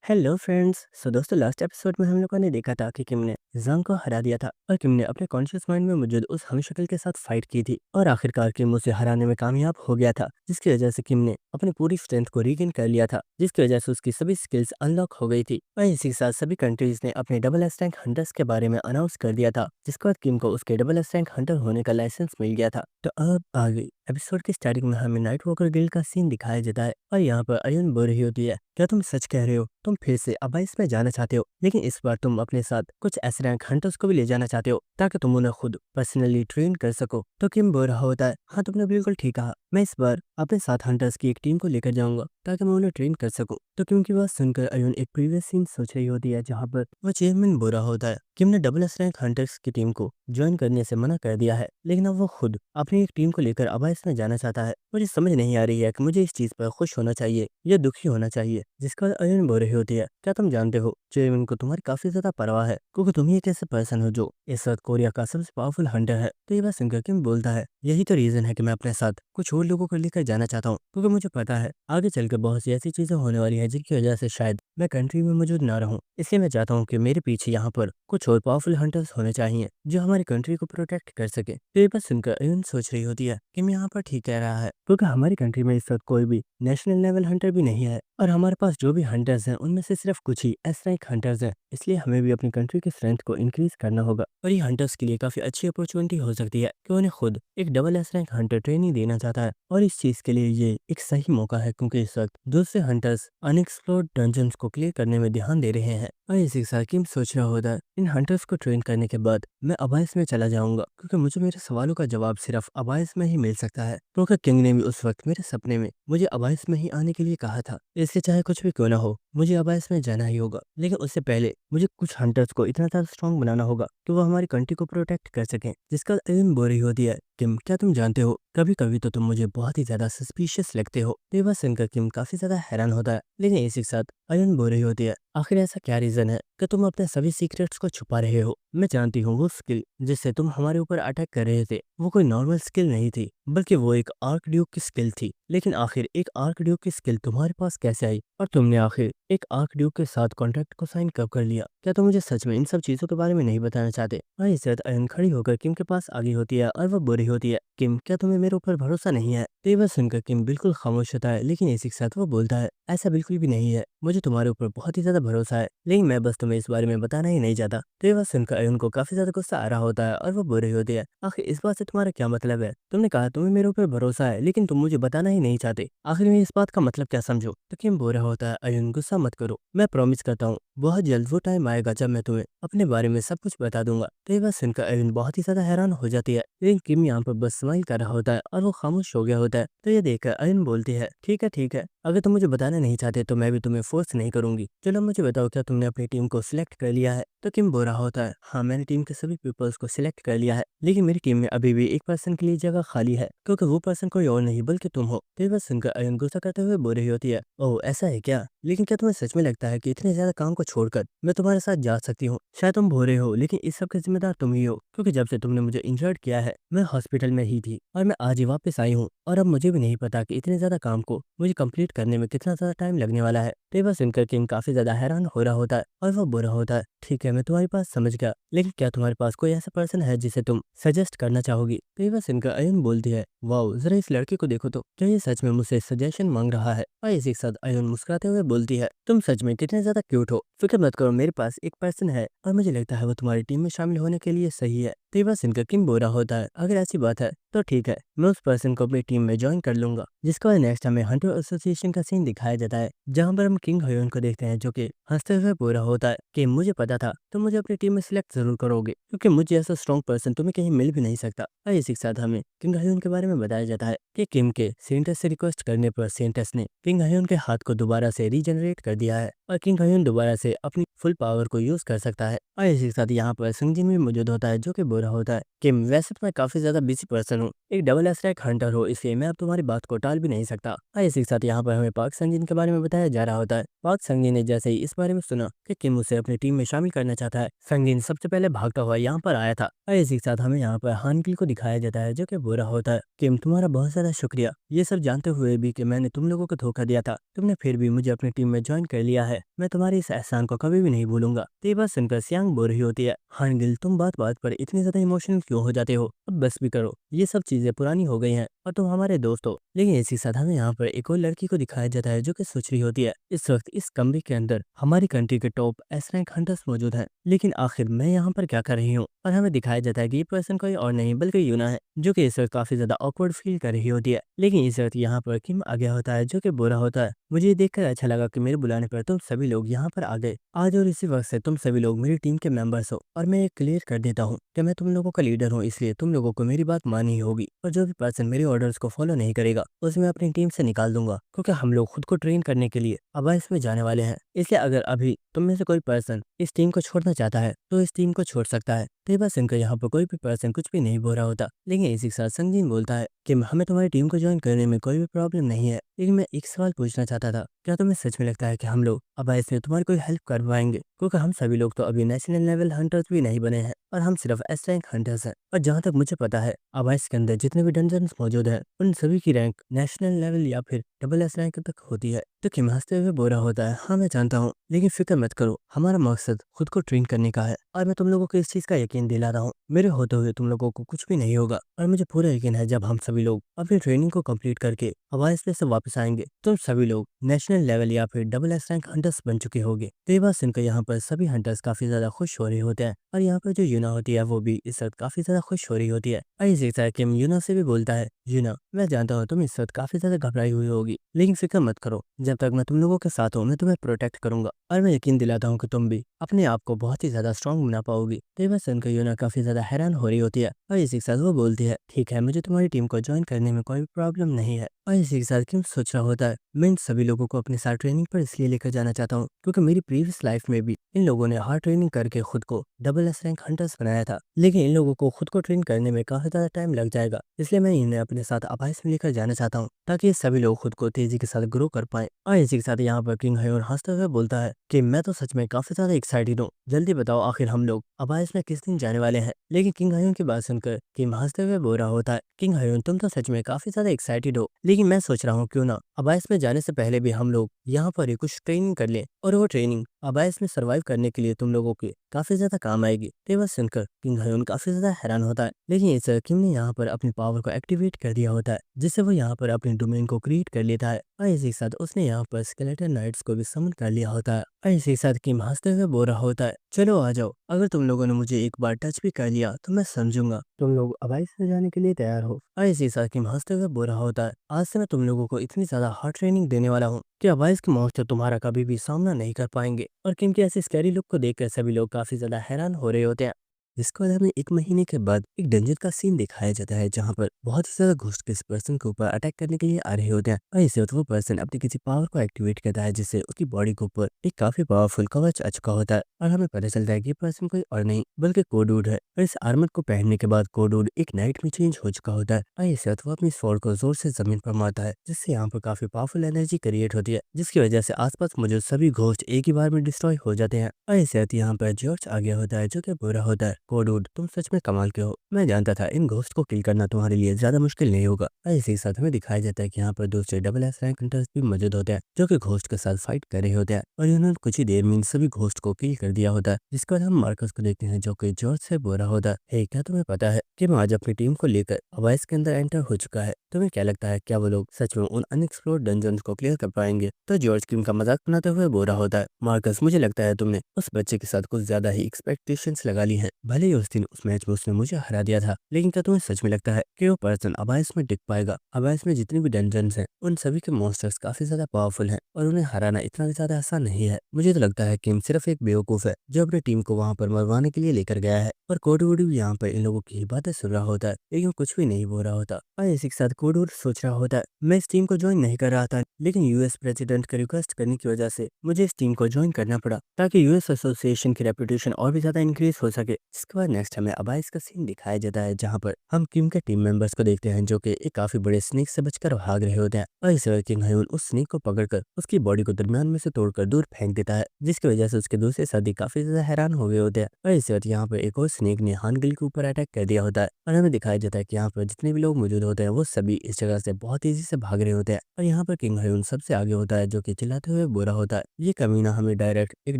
Hello friends. दोस्तों, last episode में हम लोगों ने देखा था कि किम ने जंग को हरा दिया था और किम ने अपने कॉन्शियस माइंड में मौजूद उस हमशक्ल के साथ फाइट की थी और आखिरकार किम उसे हराने में कामयाब हो गया था, जिसकी वजह से किम ने अपनी पूरी स्ट्रेंथ को रीगेन कर लिया था, जिसकी वजह से उसकी सभी स्किल्स अनलॉक हो गई थी। और इसी के साथ सभी कंट्रीज ने अपने डबल एस रैंक हंटर्स के बारे में अनाउंस कर दिया था, जिसके बाद किम को उसके डबल एस रैंक हंटर होने का लाइसेंस मिल गया था। तो अब आ गई एपिसोड की स्टार्टिंग में हमें नाइट वॉकर गिल्ड का सीन दिखाया जाता है और यहाँ पर अयन बोल रही होती है, क्या तुम सच कह रहे हो? तुम फिर से अबाइस में जाना चाहते हो, लेकिन इस बार तुम अपने साथ कुछ ऐसे रैंक हंटर्स को भी ले जाना चाहते हो ताकि तुम उन्हें खुद पर्सनली ट्रेन कर सको। तो किम बोल रहा होता है, हाँ तुमने बिल्कुल ठीक कहा, मैं इस बार अपने साथ हंटर्स की एक टीम को लेकर जाऊंगा ताकि मैं उन्हें ट्रेन कर सकूं। तो किम की बात सुनकर अयन एक प्रीवियस सीन सोच रही होती है जहाँ पर वो चेयरमैन बोल रहा होता है, किम ने डबल एस रैंक हंटर्स की टीम को ज्वाइन करने से मना कर दिया है, लेकिन अब वो खुद अपनी एक टीम को लेकर अबाइस में जाना चाहता है। मुझे समझ नहीं आ रही है कि मुझे इस चीज पर खुश होना चाहिए या दुखी होना चाहिए। जिसका अयन बोल रही होती है, क्या तुम जानते हो चेयरमैन को तुम्हारी काफी ज्यादा परवाह है, क्योंकि तुम ही एक ऐसे पर्सन हो जो इस वक्त कोरिया का सबसे पावरफुल हंटर है। तो ये बात सुनकर किम बोलता है, यही तो रीजन है कि मैं अपने साथ कुछ और लोगों को लेकर जाना चाहता हूँ, क्योंकि मुझे पता है आगे चलकर बहुत सी ऐसी चीजें होने वाली है जिनकी वजह से शायद मैं कंट्री में मौजूद ना रहूं। इसलिए मैं चाहता हूँ कि मेरे पीछे यहाँ पर कुछ और पावरफुल हंटर्स होने चाहिए जो हमारी कंट्री को प्रोटेक्ट कर सके। तो ये बात सुनकर अयन सोच रही होती है कि मैं यहाँ पर ठीक कह रहा है, क्योंकि हमारी कंट्री में इस वक्त कोई भी नेशनल लेवल हंटर भी नहीं है और हमारे पास जो भी हंटर्स हैं उनमें से सिर्फ कुछ ही एस रैंक हंटर्स हैं। इसलिए हमें भी अपनी कंट्री की स्ट्रेंथ को इंक्रीज करना होगा और ये हंटर्स के लिए काफी अच्छी अपॉर्चुनिटी हो सकती है कि उन्हें खुद एक double S rank Hunter training देना चाहता है। और इस चीज के लिए ये एक सही मौका है, क्योंकि इस वक्त दूसरे हंटर्स अनएक्सप्लोर्ड डंजन्स को क्लियर करने में ध्यान दे रहे हैं। और इसी के साथ किम सोच रहा होता है, इन हंटर्स को ट्रेन करने के बाद मैं अबाइस में चला जाऊंगा, क्योंकि मुझे मेरे सवालों का जवाब सिर्फ अबाइस में ही मिल सकता है, क्योंकि किंग ने भी उस वक्त मेरे सपने में मुझे अबाइस में ही आने के लिए कहा था। इसलिए चाहे कुछ भी क्यों ना हो, मुझे अबाइस में जाना ही होगा, लेकिन उससे पहले मुझे कुछ हंटर्स को इतना ज्यादा स्ट्रॉन्ग बनाना होगा कि वो हमारी कंट्री को प्रोटेक्ट कर सकें। जिसका एम बोल रही होती है, किम क्या तुम जानते हो कभी कभी तो तुम मुझे बहुत ही ज्यादा सस्पिशियस लगते हो। तो ये बात सुनकर किम काफी ज्यादा हैरान होता है, लेकिन इसी के साथ अयन बोल रही होती है, आखिर ऐसा क्या रीजन है कि तुम अपने सभी सीक्रेट्स को छुपा रहे हो? मैं जानती हूँ वो स्किल जिससे तुम हमारे ऊपर अटैक कर रहे थे वो कोई नॉर्मल स्किल नहीं थी, बल्कि वो एक आर्क ड्यूक की स्किल थी। लेकिन आखिर एक आर्क ड्यूक की स्किल तुम्हारे पास कैसे आई, और तुमने आखिर एक आर्क ड्यूक के साथ कॉन्ट्रैक्ट को साइन कब कर लिया? क्या तुम मुझे सच में इन सब चीजों के बारे में नहीं बताना चाहते? और इस वक्त अयन खड़ी होकर किम के पास आगे होती है और वो बोल रही होती है, किम क्या तुम्हें मेरे ऊपर भरोसा नहीं है? तो ये बात सुनकर किम बिल्कुल खामोश होता है, लेकिन इसी के साथ वो बोलता है, ऐसा बिल्कुल भी नहीं है, मुझे तुम्हारे ऊपर बहुत ही ज्यादा भरोसा है, लेकिन मैं बस तुम्हें इस बारे में बताना ही नहीं चाहता। तो ये बात सुनकर अयन को काफी ज्यादा गुस्सा आ रहा होता है और वो बोल रही होती है, आखिर इस बात से तुम्हारा क्या मतलब है? तुमने कहा तुम्हें मेरे ऊपर भरोसा है, लेकिन तुम मुझे बताना ही नहीं चाहते, आखिर में इस बात का मतलब क्या समझो? तो किम बोल रहा होता है, अयन गुस्सा मत करो, मैं प्रॉमिस करता हूँ बहुत जल्द वो टाइम आएगा जब मैं तुम्हें अपने बारे में सब कुछ बता दूंगा। तो ये बात सुनकर अयन बहुत ही ज्यादा हैरान हो जाती है, लेकिन किम यहाँ पर बस स्माइल कर रहा होता है और वो खामोश हो गया होता है। तो ये देखकर अयन बोलती है, ठीक है, अगर तुम मुझे बताना नहीं चाहते तो मैं भी तुम्हें फोर्स नहीं करूंगी। चलो मुझे बताओ, क्या तुमने अपनी टीम को सिलेक्ट कर लिया है? तो किम बोल रहा होता है, हाँ मैंने टीम के सभी पीपल्स को सिलेक्ट कर लिया है, लेकिन मेरी टीम में अभी भी एक पर्सन के लिए जगह खाली है, क्योंकि वो पर्सन कोई और नहीं बल्कि तुम हो। तो ये बात सुनकर अयन गुस्सा करते हुए बोल रही होती है, ओह ऐसा है क्या? लेकिन क्या तुम्हें सच में लगता है कि इतने ज्यादा काम को छोड़कर मैं तुम्हारे साथ जा सकती हूँ? शायद तुम भूल रहे हो, लेकिन इस सब का जिम्मेदार तुम ही हो, क्योंकि जब से तुमने मुझे इंजर्ड किया है मैं हॉस्पिटल में ही थी और मैं आज ही वापस आई हूँ, और अब मुझे भी नहीं पता कि इतने ज्यादा काम को मुझे कंप्लीट करने में कितना ज्यादा टाइम लगने वाला है। तो ये बात सुनकर किंग काफी ज्यादा हैरान हो रहा होता है और वो बोल रहा होता है, ठीक है मैं तुम्हारी बात समझ गया, लेकिन क्या तुम्हारे पास कोई ऐसा पर्सन है जिसे तुम सजेस्ट करना चाहोगी? तो ये बात सुनकर अयन बोलती है, वाओ जरा इस लड़के को देखो तो, क्या ये सच में मुझसे सजेशन मांग रहा है? और इसी के साथ अयन मुस्कुराते हुए बोलती है, तुम सच में कितने ज्यादा क्यूट हो, फिक्र मत करो, मेरे पास एक पर्सन है और मुझे लगता है वो तुम्हारी टीम में शामिल होने के लिए सही है। तो ये बात सुनकर किम बोल रहा होता है, अगर ऐसी बात है तो ठीक है, मैं उस पर्सन को अपनी टीम में ज्वाइन कर लूंगा। जिसके बाद नेक्स्ट हमें हंटर एसोसिएशन का सीन दिखाया जाता है, जहां पर हम किंग हयोन को देखते हैं जो कि हंसते हुए बोल रहा होता है कि मुझे पता था तुम मुझे अपनी टीम में सिलेक्ट जरूर करोगे, क्योंकि मुझे ऐसा स्ट्रॉन्ग पर्सन तुम्हें कहीं मिल भी नहीं सकता। और इसी के साथ हमें किंग हयोन के बारे में बताया जाता है कि किम के सेंटस से रिक्वेस्ट करने पर सेंटस ने किंग हयोन के हाथ को दोबारा से रीजनरेट कर दिया है और किंग हयोन दोबारा से अपनी फुल पावर को यूज कर सकता है। और इसी के साथ यहाँ पर संगजिन भी मौजूद होता है जो कि बोल बोल रहा होता है किम, वैसे तो मैं काफी ज्यादा बिजी पर्सन हूँ, एक डबल एस्ट्रैक हंटर हो, इसलिए मैं अब तुम्हारी बात को टाल भी नहीं सकता। और इसी के साथ यहाँ पर हमें पाक संगजिन के बारे में बताया जा रहा होता है। पाक संगजिन ने जैसे ही इस बारे में सुना कि किम उसे अपनी टीम में शामिल करना चाहता है, संगजिन सबसे पहले भागता हुआ यहाँ पर आया था। और इसी के साथ हमें यहाँ पर हानगिल को दिखाया जाता है जो कि बुरा होता है, किम तुम्हारा बहुत ज्यादा शुक्रिया, ये सब जानते हुए भी कि मैंने तुम लोगों को धोखा दिया था, तुमने फिर भी मुझे अपनी टीम में ज्वाइन कर लिया है, मैं तुम्हारे इस एहसान को कभी भी नहीं भूलूंगा। तो ये बात सुनकर सियांग बोल रही होती है, हानगिल तुम बात बात पर इतनी ज्यादा इमोशनल क्यों हो जाते हो, अब बस भी करो, ये सब चीजें पुरानी हो गई हैं और तुम हमारे दोस्त हो। लेकिन इसी साथ हमें यहाँ पर एक और लड़की को दिखाया जाता है जो कि सोच रही होती है, इस वक्त इस कमरे के अंदर हमारी कंट्री के टॉप एस रैंक हंटर्स मौजूद हैं, लेकिन आखिर मैं यहाँ पर क्या कर रही हूँ। और हमें दिखाया जाता है कि ये पर्सन कोई और नहीं बल्कि यूना है, जो कि इस वक्त काफी ज्यादा ऑकवर्ड फील कर रही होती है। लेकिन इस वक्त यहाँ पर किम आ गया होता है जो कि बुरा होता है, मुझे ये देखकर अच्छा लगा कि मेरे बुलाने पर तुम सभी लोग यहाँ पर आ गए आज, और इसी वक्त से तुम सभी लोग मेरी टीम के मेंबर्स हो। और मैं ये क्लियर कर देता हूँ कि मैं तुम लोगों का लीडर हूँ, इसलिए तुम लोगों को मेरी बात माननी होगी, और जो भी पर्सन मेरे ऑर्डर्स को फॉलो नहीं करेगा उसे मैं अपनी टीम से निकाल दूंगा, क्योंकि हम लोग खुद को ट्रेन करने के लिए अब इसमें जाने वाले हैं। इसलिए अगर अभी तुम में से कोई पर्सन इस टीम को छोड़ना चाहता है तो इस टीम को छोड़ सकता है। तो ये बात सुनकर यहाँ पर कोई भी पर्सन कुछ भी नहीं बोल रहा होता, लेकिन इसी के साथ संगजीन बोलता है कि हमें तुम्हारी टीम को ज्वाइन करने में कोई भी प्रॉब्लम नहीं है, लेकिन मैं एक सवाल पूछना चाहता था, क्या तुम्हें सच में लगता है कि हम लोग अब इसमें तुम्हारी कोई हेल्प कर पाएंगे, क्योंकि हम सभी लोग तो अभी नेशनल लेवल हंटर्स भी नहीं बने हैं और हम सिर्फ एस रैंक हंटर्स हैं। और जहाँ तक मुझे पता है अब इसके अंदर जितने भी डंजन्स मौजूद हैं उन सभी की रैंक नेशनल लेवल या फिर डबल एस रैंक तक होती है। तो किम हंसते हुए बोल रहा होता है, हाँ मैं जानता हूँ, लेकिन फिक्र मत करो, हमारा मकसद खुद को ट्रेन करने का है, और मैं तुम लोगों को इस चीज का यकीन दिला रहा हूँ, मेरे होते हुए तुम लोगों को कुछ भी नहीं होगा। और मुझे पूरा यकीन है जब हम सभी लोग अपनी ट्रेनिंग को कंप्लीट करके हवाई स्पेस से वापस आएंगे तुम सभी लोग नेशनल लेवल या फिर डबल एस रैंक हंटर्स बन चुके होंगे। तो ये बात सुनकर यहाँ पर सभी हंटर्स काफी ज्यादा खुश हो रहे होते हैं, और यहाँ पर जो यूना होती है वो भी इस वक्त काफी ज्यादा खुश हो रही होती है। और इसी तरह किम यूना से भी बोलता है, यूना मैं जानता हूँ तुम इस वक्त काफी ज्यादा घबराई हुई होगी, लेकिन फिक्र मत करो, जब तक मैं तुम लोगों के साथ हूँ मैं तुम्हें प्रोटेक्ट करूंगा, और मैं यकीन दिलाता हूँ कि तुम भी अपने आप को बहुत ही ज्यादा स्ट्रॉन्ग बना पाओगी। तो ये बात सुनकर यूना काफी ज्यादा हैरान हो रही होती है, और इसी के साथ वो बोलती है, ठीक है मुझे तुम्हारी टीम को ज्वाइन करने में कोई प्रॉब्लम नहीं है। और इसी के साथ किम सोच रहा होता है, मैं इन सभी लोगों को अपने साथ ट्रेनिंग पर इसलिए लेकर जाना चाहता हूँ क्योंकि मेरी प्रीवियस लाइफ में भी इन लोगों ने हार्ड ट्रेनिंग करके खुद को डबल एस रैंक हंटर्स बनाया था, लेकिन इन लोगों को खुद को ट्रेन करने में काफी ज्यादा टाइम लग जाएगा, इसलिए मैं इन्हें अपने साथ अबाइस में लेकर जाना चाहता हूँ ताकि ये सभी लोग खुद को तेजी के साथ ग्रो कर पाए। और इसी के साथ यहाँ पर किंग हयोन हंसते हुए बोलता है कि मैं तो सच में काफी ज्यादा एक्साइटेड हूँ, जल्दी बताओ आखिर हम लोग अबाइस में किस दिन जाने वाले हैं। लेकिन किंग हयोन की बात सुनकर किम हंसते हुए बोल रहा होता है, किंग हयोन तुम तो सच में काफी ज्यादा एक्साइटेड हो, लेकिन मैं सोच रहा हूँ क्यों ना अबाइस में जाने से पहले भी हम लोग यहाँ पर ही कुछ ट्रेनिंग कर लें, और वो ट्रेनिंग अबाइस में सर्वाइव करने के लिए तुम लोगों के काफी ज्यादा काम आएगी। तो बस सुनकर किंग हयोन काफी ज्यादा हैरान होता है, लेकिन इस किम ने यहाँ पर अपनी पावर को एक्टिवेट कर दिया होता है, जिससे वो यहाँ पर अपने डोमेन को क्रिएट कर लेता है, और इसी के साथ उसने यहाँ पर स्केलेटन नाइट्स को भी समन कर लिया होता है। और इसी के साथ किम हंसते हुए बोल रहा होता है, चलो आ जाओ, अगर तुम लोगों ने मुझे एक बार टच भी कर लिया तो मैं समझूंगा तुम लोग अबाइस में जाने के लिए तैयार हो। और इसी के साथ किम हंसते हुए बोल रहा होता है, आज से मैं तुम लोगों को इतनी ज्यादा हार्ड ट्रेनिंग देने वाला हूँ कि अबाइस के मॉन्स्टर तुम्हारा कभी भी सामना नहीं कर पाएंगे। और किम के ऐसे स्कैरी लुक को देखकर सभी लोग काफी ज्यादा हैरान हो रहे होते हैं। जिसके बाद हमें 1 महीने के बाद एक डंजन का सीन दिखाया जाता है जहाँ पर बहुत ही ज्यादा घोस्ट किसी पर्सन के ऊपर अटैक करने के लिए आ रहे होते हैं, और इस वक्त वो पर्सन अपनी किसी पावर को एक्टिवेट करता है जिससे उसकी बॉडी के ऊपर एक काफी पावरफुल कवच आ चुका होता है, और हमें पता चलता है कि ये पर्सन कोई और नहीं बल्कि कोडवुड है। और इस आर्मर को पहनने के बाद कोडवुड एक नाइट में चेंज हो चुका होता है, और इस वक्त वो अपनी स्वॉर्ड को जोर से जमीन पर मारता है, जिससे यहाँ पर काफी पावरफुल एनर्जी क्रिएट होती है, जिसकी वजह से आसपास मौजूद सभी घोस्ट एक ही बार में डिस्ट्रॉय हो जाते हैं। और इस वक्त यहाँ पर जॉर्ज आ गया होता है जो कि बुरा होता है, कोडवुड तुम सच में कमाल के हो, मैं जानता था इन घोस्ट को किल करना तुम्हारे लिए ज्यादा मुश्किल नहीं होगा। और इसी के साथ हमें दिखाया जाता है कि यहाँ पर दूसरे डबल एस रैंक हंटर्स भी मौजूद होते हैं जो कि घोस्ट के साथ फाइट कर रहे होते हैं, और इन्होंने कुछ ही देर में इन सभी घोस्ट को किल कर दिया होता है। जिसके बाद हम मार्कस को देखते हैं जो कि जॉर्ज से बोरा होता है, हे क्या तुम्हें पता है कि मैं आज अपनी टीम को लेकर अवाइस के अंदर एंटर हो चुका है, तुम्हें क्या लगता है क्या वो लोग सच में उन अनएक्सप्लोर्ड डंजन्स को क्लियर कर पाएंगे। तो जॉर्ज किम का मजाक बनाते हुए बोरा होता है, मार्कस मुझे लगता है तुमने उस बच्चे के साथ कुछ ज्यादा ही एक्सपेक्टेशंस लगा ली हैं, भले ही उस दिन उस मैच में उसने मुझे हरा दिया था, लेकिन क्या तुम्हें सच में लगता है कि वो पर्सन अबाइस में टिक पाएगा। अबाइस में जितनी भी डंजन्स हैं उन सभी के मॉन्स्टर्स काफी ज्यादा पावरफुल हैं, और उन्हें हराना इतना भी ज्यादा आसान नहीं है। मुझे तो लगता है किम सिर्फ एक बेवकूफ है जो अपनी टीम को वहां पर मरवाने के लिए लेकर गया है, और कोडवुड भी यहाँ पर इन लोगों की बातें सुन रहा होता है लेकिन कुछ भी नहीं बोल रहा होता। और इसी के साथ कोडवुड सोच रहा होता है, मैं इस टीम को ज्वाइन नहीं कर रहा था, लेकिन यूएस प्रेसिडेंट का रिक्वेस्ट करने की वजह से मुझे इस टीम को ज्वाइन करना पड़ा ताकि यूएस एसोसिएशन की रेपुटेशन और भी ज्यादा इंक्रीज हो सके, इसके बाद नेक्स्ट हमें अबाइस का सीन दिखाया जाता है, जहाँ पर हम किम के टीम मेंबर्स को देखते हैं जो कि एक काफी बड़े स्नेक से बचकर भाग रहे होते हैं। और इस वक्त किंग हयून उस स्नेक को पकड़कर उसकी बॉडी को दरमियान में से तोड़कर दूर फेंक देता है, जिसकी वजह से उसके दूसरे साथी काफी ज्यादा हैरान हो गए होते हैं। और इस वक्त यहाँ पर एक और स्नेक ने हानगिल के ऊपर अटैक कर दिया होता है और हमें दिखाया जाता है कि यहाँ पर जितने भी लोग मौजूद होते हैं वो सभी इस जगह से बहुत तेजी से भाग रहे होते हैं। और यहाँ पर किंग हयून सबसे आगे होता है, जो कि चिल्लाते हुए बुरा होता है। ये कमीना हमें डायरेक्ट एक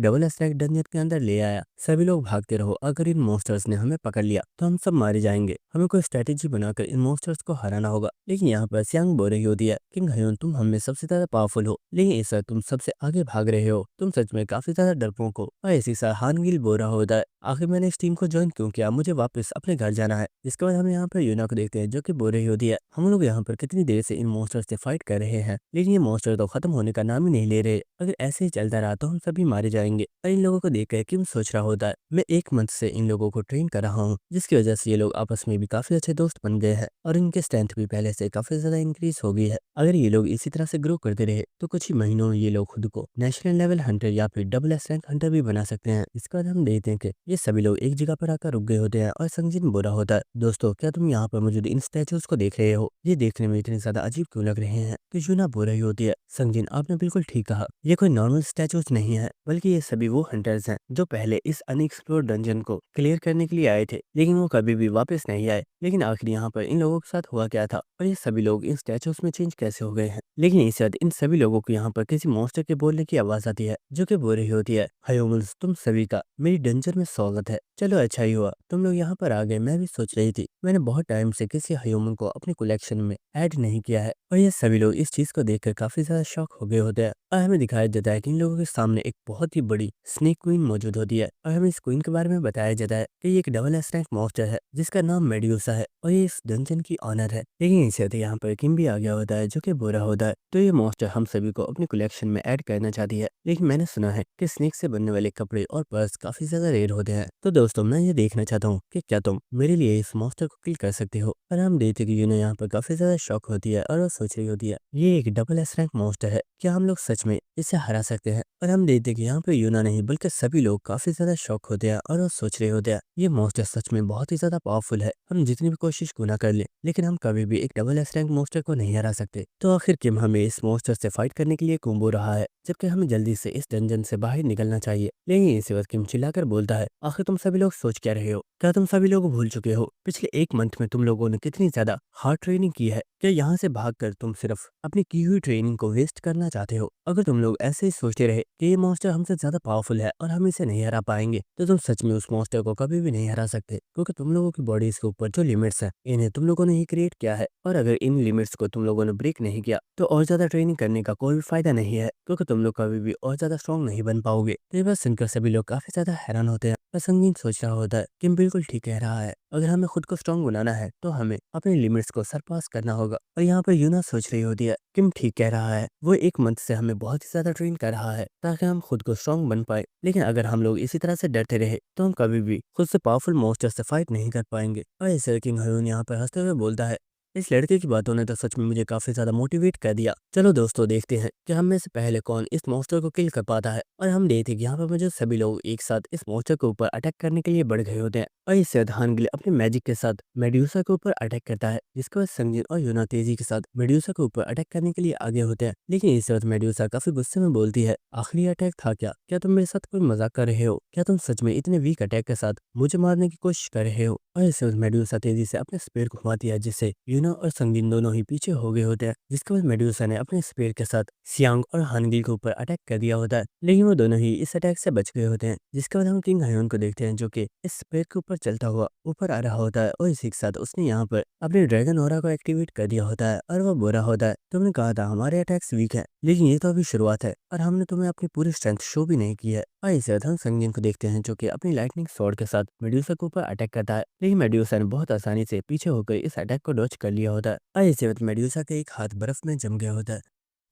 डबल स्ट्राइक डंजन के अंदर ले आया। सभी लोग भागते रहो, अगर इन मॉन्स्टर्स ने हमें पकड़ लिया तो हम सब मारे जाएंगे। हमें कोई स्ट्रेटेजी बनाकर इन मॉन्स्टर्स को हराना होगा। लेकिन यहाँ पर सियांग बोल रही होती है, किंग हयून तुम हम में सबसे ज्यादा पावरफुल हो, लेकिन इस वक्त तुम सबसे आगे भाग रहे हो, तुम सच में काफी ज्यादा डरपोक हो। और इसी साथ हानगिल बोल रहा होता है, आखिर मैंने इस टीम को ज्वाइन क्यों किया, मुझे वापस अपने घर जाना है। इसके बाद हम यहाँ पर यूना को देखते हैं जो कि बोल रही होती है, हम लोग यहाँ पर कितनी देर से इन मॉन्स्टर्स से फाइट कर रहे हैं, लेकिन ये मॉन्स्टर तो खत्म होने का नाम ही नहीं ले रहे। अगर ऐसे ही चलता रहा तो हम सभी मारे जाएंगे। और इन लोगों को देखकर किम सोच रहा होता है, मैं एक मंथ से इन लोगों को ट्रेन कर रहा हूँ, जिसकी वजह से ये लोग आपस में भी काफी अच्छे दोस्त बन गए हैं और इनके स्ट्रेंथ भी पहले से काफी ज्यादा इंक्रीज हो गई है। अगर ये लोग इसी तरह से ग्रो करते रहे तो कुछ ही महीनों में ये लोग खुद को नेशनल लेवल हंटर या फिर डबल स्ट्रेंथ हंटर भी बना सकते हैं। इसके बाद हम देखते हैं कि ये सभी लोग एक जगह पर आकर रुक गए होते हैं और संगजिन बोला होता है, दोस्तों क्या तुम यहाँ पर मौजूद इन स्टैचूज को देख रहे हो, ये देखने में इतने ज्यादा अजीब क्यों लग रहे हैं। तो यूना बोल रही होती है, संगजिन आपने बिल्कुल ठीक कहा, ये कोई नॉर्मल स्टैचूज नहीं है, बल्कि ये सभी वो हंटर्स हैं जो पहले इस अनएक्सप्लोर्ड डंजन को क्लियर करने के लिए आए थे, लेकिन वो कभी भी वापस नहीं आए। लेकिन आखिर यहाँ पर इन लोगों के साथ हुआ क्या था और ये सभी लोग इन स्टैचूज में चेंज कैसे हो गए हैं। लेकिन इस वक्त इन सभी लोगों को यहाँ पर किसी मॉन्स्टर के बोलने की आवाज आती है, जो कि बोल रही होती है, हयोमल्स तुम सभी का मेरी डंजन में स्वागत है। चलो अच्छा ही हुआ तुम लोग यहाँ पर आ गए, मैं भी सोच रही थी मैंने बहुत टाइम से किसी हयोमन को अपने कलेक्शन में ऐड नहीं किया है। और ये सभी लोग इस चीज को देखकर काफी ज्यादा शॉक हो गए होते हैं। और हमें दिखाया जाता है कि इन लोगों के सामने एक बहुत ही बड़ी स्नेक क्वीन मौजूद होती है और हमें इस क्वीन के बारे में बताया जाता है कि ये एक डबल स्ट्रेंथ मॉन्स्टर है जिसका नाम मेड्यूसा है और ये इस डंजन की ऑनर है। लेकिन इसे तो यहाँ पर किम भी आ गया होता है जो कि बोरा होता है, तो ये मॉन्स्टर हम सभी को अपनी कलेक्शन में ऐड करना चाहती है। लेकिन मैंने सुना है कि स्नेक से बनने वाले कपड़े और पर्स काफी ज्यादा रेयर होते हैं, तो दोस्तों मैं ये देखना चाहता हूँ कि क्या तुम मेरे लिए इस मॉन्स्टर को किल कर सकते हो। और हम देखते कि यूनो यहाँ पर काफी ज्यादा शॉक होती है और वो सोच रही होती है ये एक डबल रैंक मॉन्स्टर है, क्या हम लोग सच में इसे हरा सकते हैं। और हम देखते कि यहाँ पे यूना नहीं बल्कि सभी लोग काफी ज्यादा शॉक होते हैं और वो सोच रहे होते हैं ये मॉन्स्टर सच में बहुत ही ज्यादा पावरफुल है, हम जितनी भी कोशिश क्यों ना कर ले लेकिन हम कभी भी एक डबल रैंक मॉन्स्टर को नहीं हरा सकते। तो आखिर किम हमें इस मॉन्स्टर से फाइट करने के लिए क्यों बोल रहा है, जबकि हमें जल्दी से इस डंजन से बाहर निकलना चाहिए। लेकिन इसी वक्त किम चिल्लाकर बोलता है, आखिर तुम सभी लोग सोच क्या रहे हो, क्या तुम सभी लोग भूल चुके हो पिछले एक मंथ में तुम लोगों ने कितनी ज्यादा हार्ड ट्रेनिंग की है। क्या यहाँ से भागकर तुम सिर्फ अपनी की हुई ट्रेनिंग को वेस्ट करना चाहते हो। अगर तुम लोग ऐसे ही सोचते रहे कि ये मॉन्स्टर हमसे ज्यादा पावरफुल है और हम इसे नहीं हरा पाएंगे तो तुम सच में उस मॉन्स्टर को कभी भी नहीं हरा सकते, क्योंकि तुम लोगों की बॉडीज के ऊपर जो लिमिट्स हैं इन्हें तुम लोगों ने ही क्रिएट किया है। और अगर इन लिमिट्स को तुम लोगों ने ब्रेक नहीं किया तो और ज्यादा ट्रेनिंग करने का कोई भी फायदा नहीं है, क्योंकि तुम लोग कभी भी और ज्यादा स्ट्रॉन्ग नहीं बन पाओगे। तो ये बात सुनकर सभी लोग काफी ज्यादा हैरान होते हैं और संगीन सोच रहा होता है किम बिल्कुल ठीक कह रहा है, अगर हमें खुद को स्ट्रॉन्ग बनाना है तो हमें अपनी लिमिट्स को सरपास करना होगा। और यहाँ पर यूना सोच रही होती है किम ठीक कह रहा है, वो एक मंथ से हमें बहुत ही ज्यादा ट्रेन कर रहा है ताकि हम खुद को स्ट्रॉन्ग बन पाए, लेकिन अगर हम लोग इसी तरह से डरते रहे तो हम कभी भी खुद से पावरफुल मॉन्स्टर से फाइट नहीं कर पाएंगे। और इसे किंग हयून यहाँ पर हंसते हुए बोलता है, इस लड़के की बातों ने तो सच में मुझे काफी ज्यादा मोटिवेट कर दिया। चलो दोस्तों देखते हैं कि हम में से पहले कौन इस मॉन्स्टर को किल कर पाता है। और हम देखते कि यहाँ पर मुझे सभी लोग एक साथ इस मॉन्स्टर के ऊपर अटैक करने के लिए बढ़ गए होते हैं और इससे हानगिल अपने मैजिक के साथ मेड्यूसा के ऊपर अटैक करता है, जिसके बाद संगीन और यूना तेजी के साथ मेड्यूसा के ऊपर अटैक करने के लिए आगे होते हैं। लेकिन इस वक्त मेड्यूसा काफी गुस्से में बोलती है, आखिरी अटैक था क्या तुम मेरे साथ कोई मजाक कर रहे हो, क्या तुम सच में इतने वीक अटैक के साथ मुझे मारने की कोशिश कर रहे हो। और इस वक्त मेड्यूसा तेजी से अपने स्पीड घुमाती है, जिससे यूना और संगीन दोनों ही पीछे हो गए होते हैं। जिसके बाद मेड्यूसा ने अपने स्पीड के साथ सियांग और हानगिल के ऊपर अटैक कर दिया होता है, लेकिन वो दोनों ही इस अटैक से बच गए होते हैं। जिसके बाद हम किंग हयोन को देखते हैं जो कि इस स्पीड के ऊपर चलता हुआ ऊपर आ रहा होता है और इसी के साथ उसने यहाँ पर अपने ड्रैगन ऑरा को एक्टिवेट कर दिया होता है और वो बोला होता है, तुमने कहा था हमारे अटैक्स वीक है, लेकिन ये तो अभी शुरुआत है और हमने तुम्हें अपनी पूरी स्ट्रेंथ शो भी नहीं की है। और इसी बाद हम संगीन को देखते हैं जो कि अपनी लाइटनिंग स्वॉर्ड के साथ मेड्यूसा के ऊपर अटैक करता है, लेकिन मेड्यूसा ने बहुत आसानी से पीछे होकर इस अटैक को डॉज कर लिया होता है। और इसी वक्त मेड्यूसा का एक हाथ बर्फ में जम गया होता है,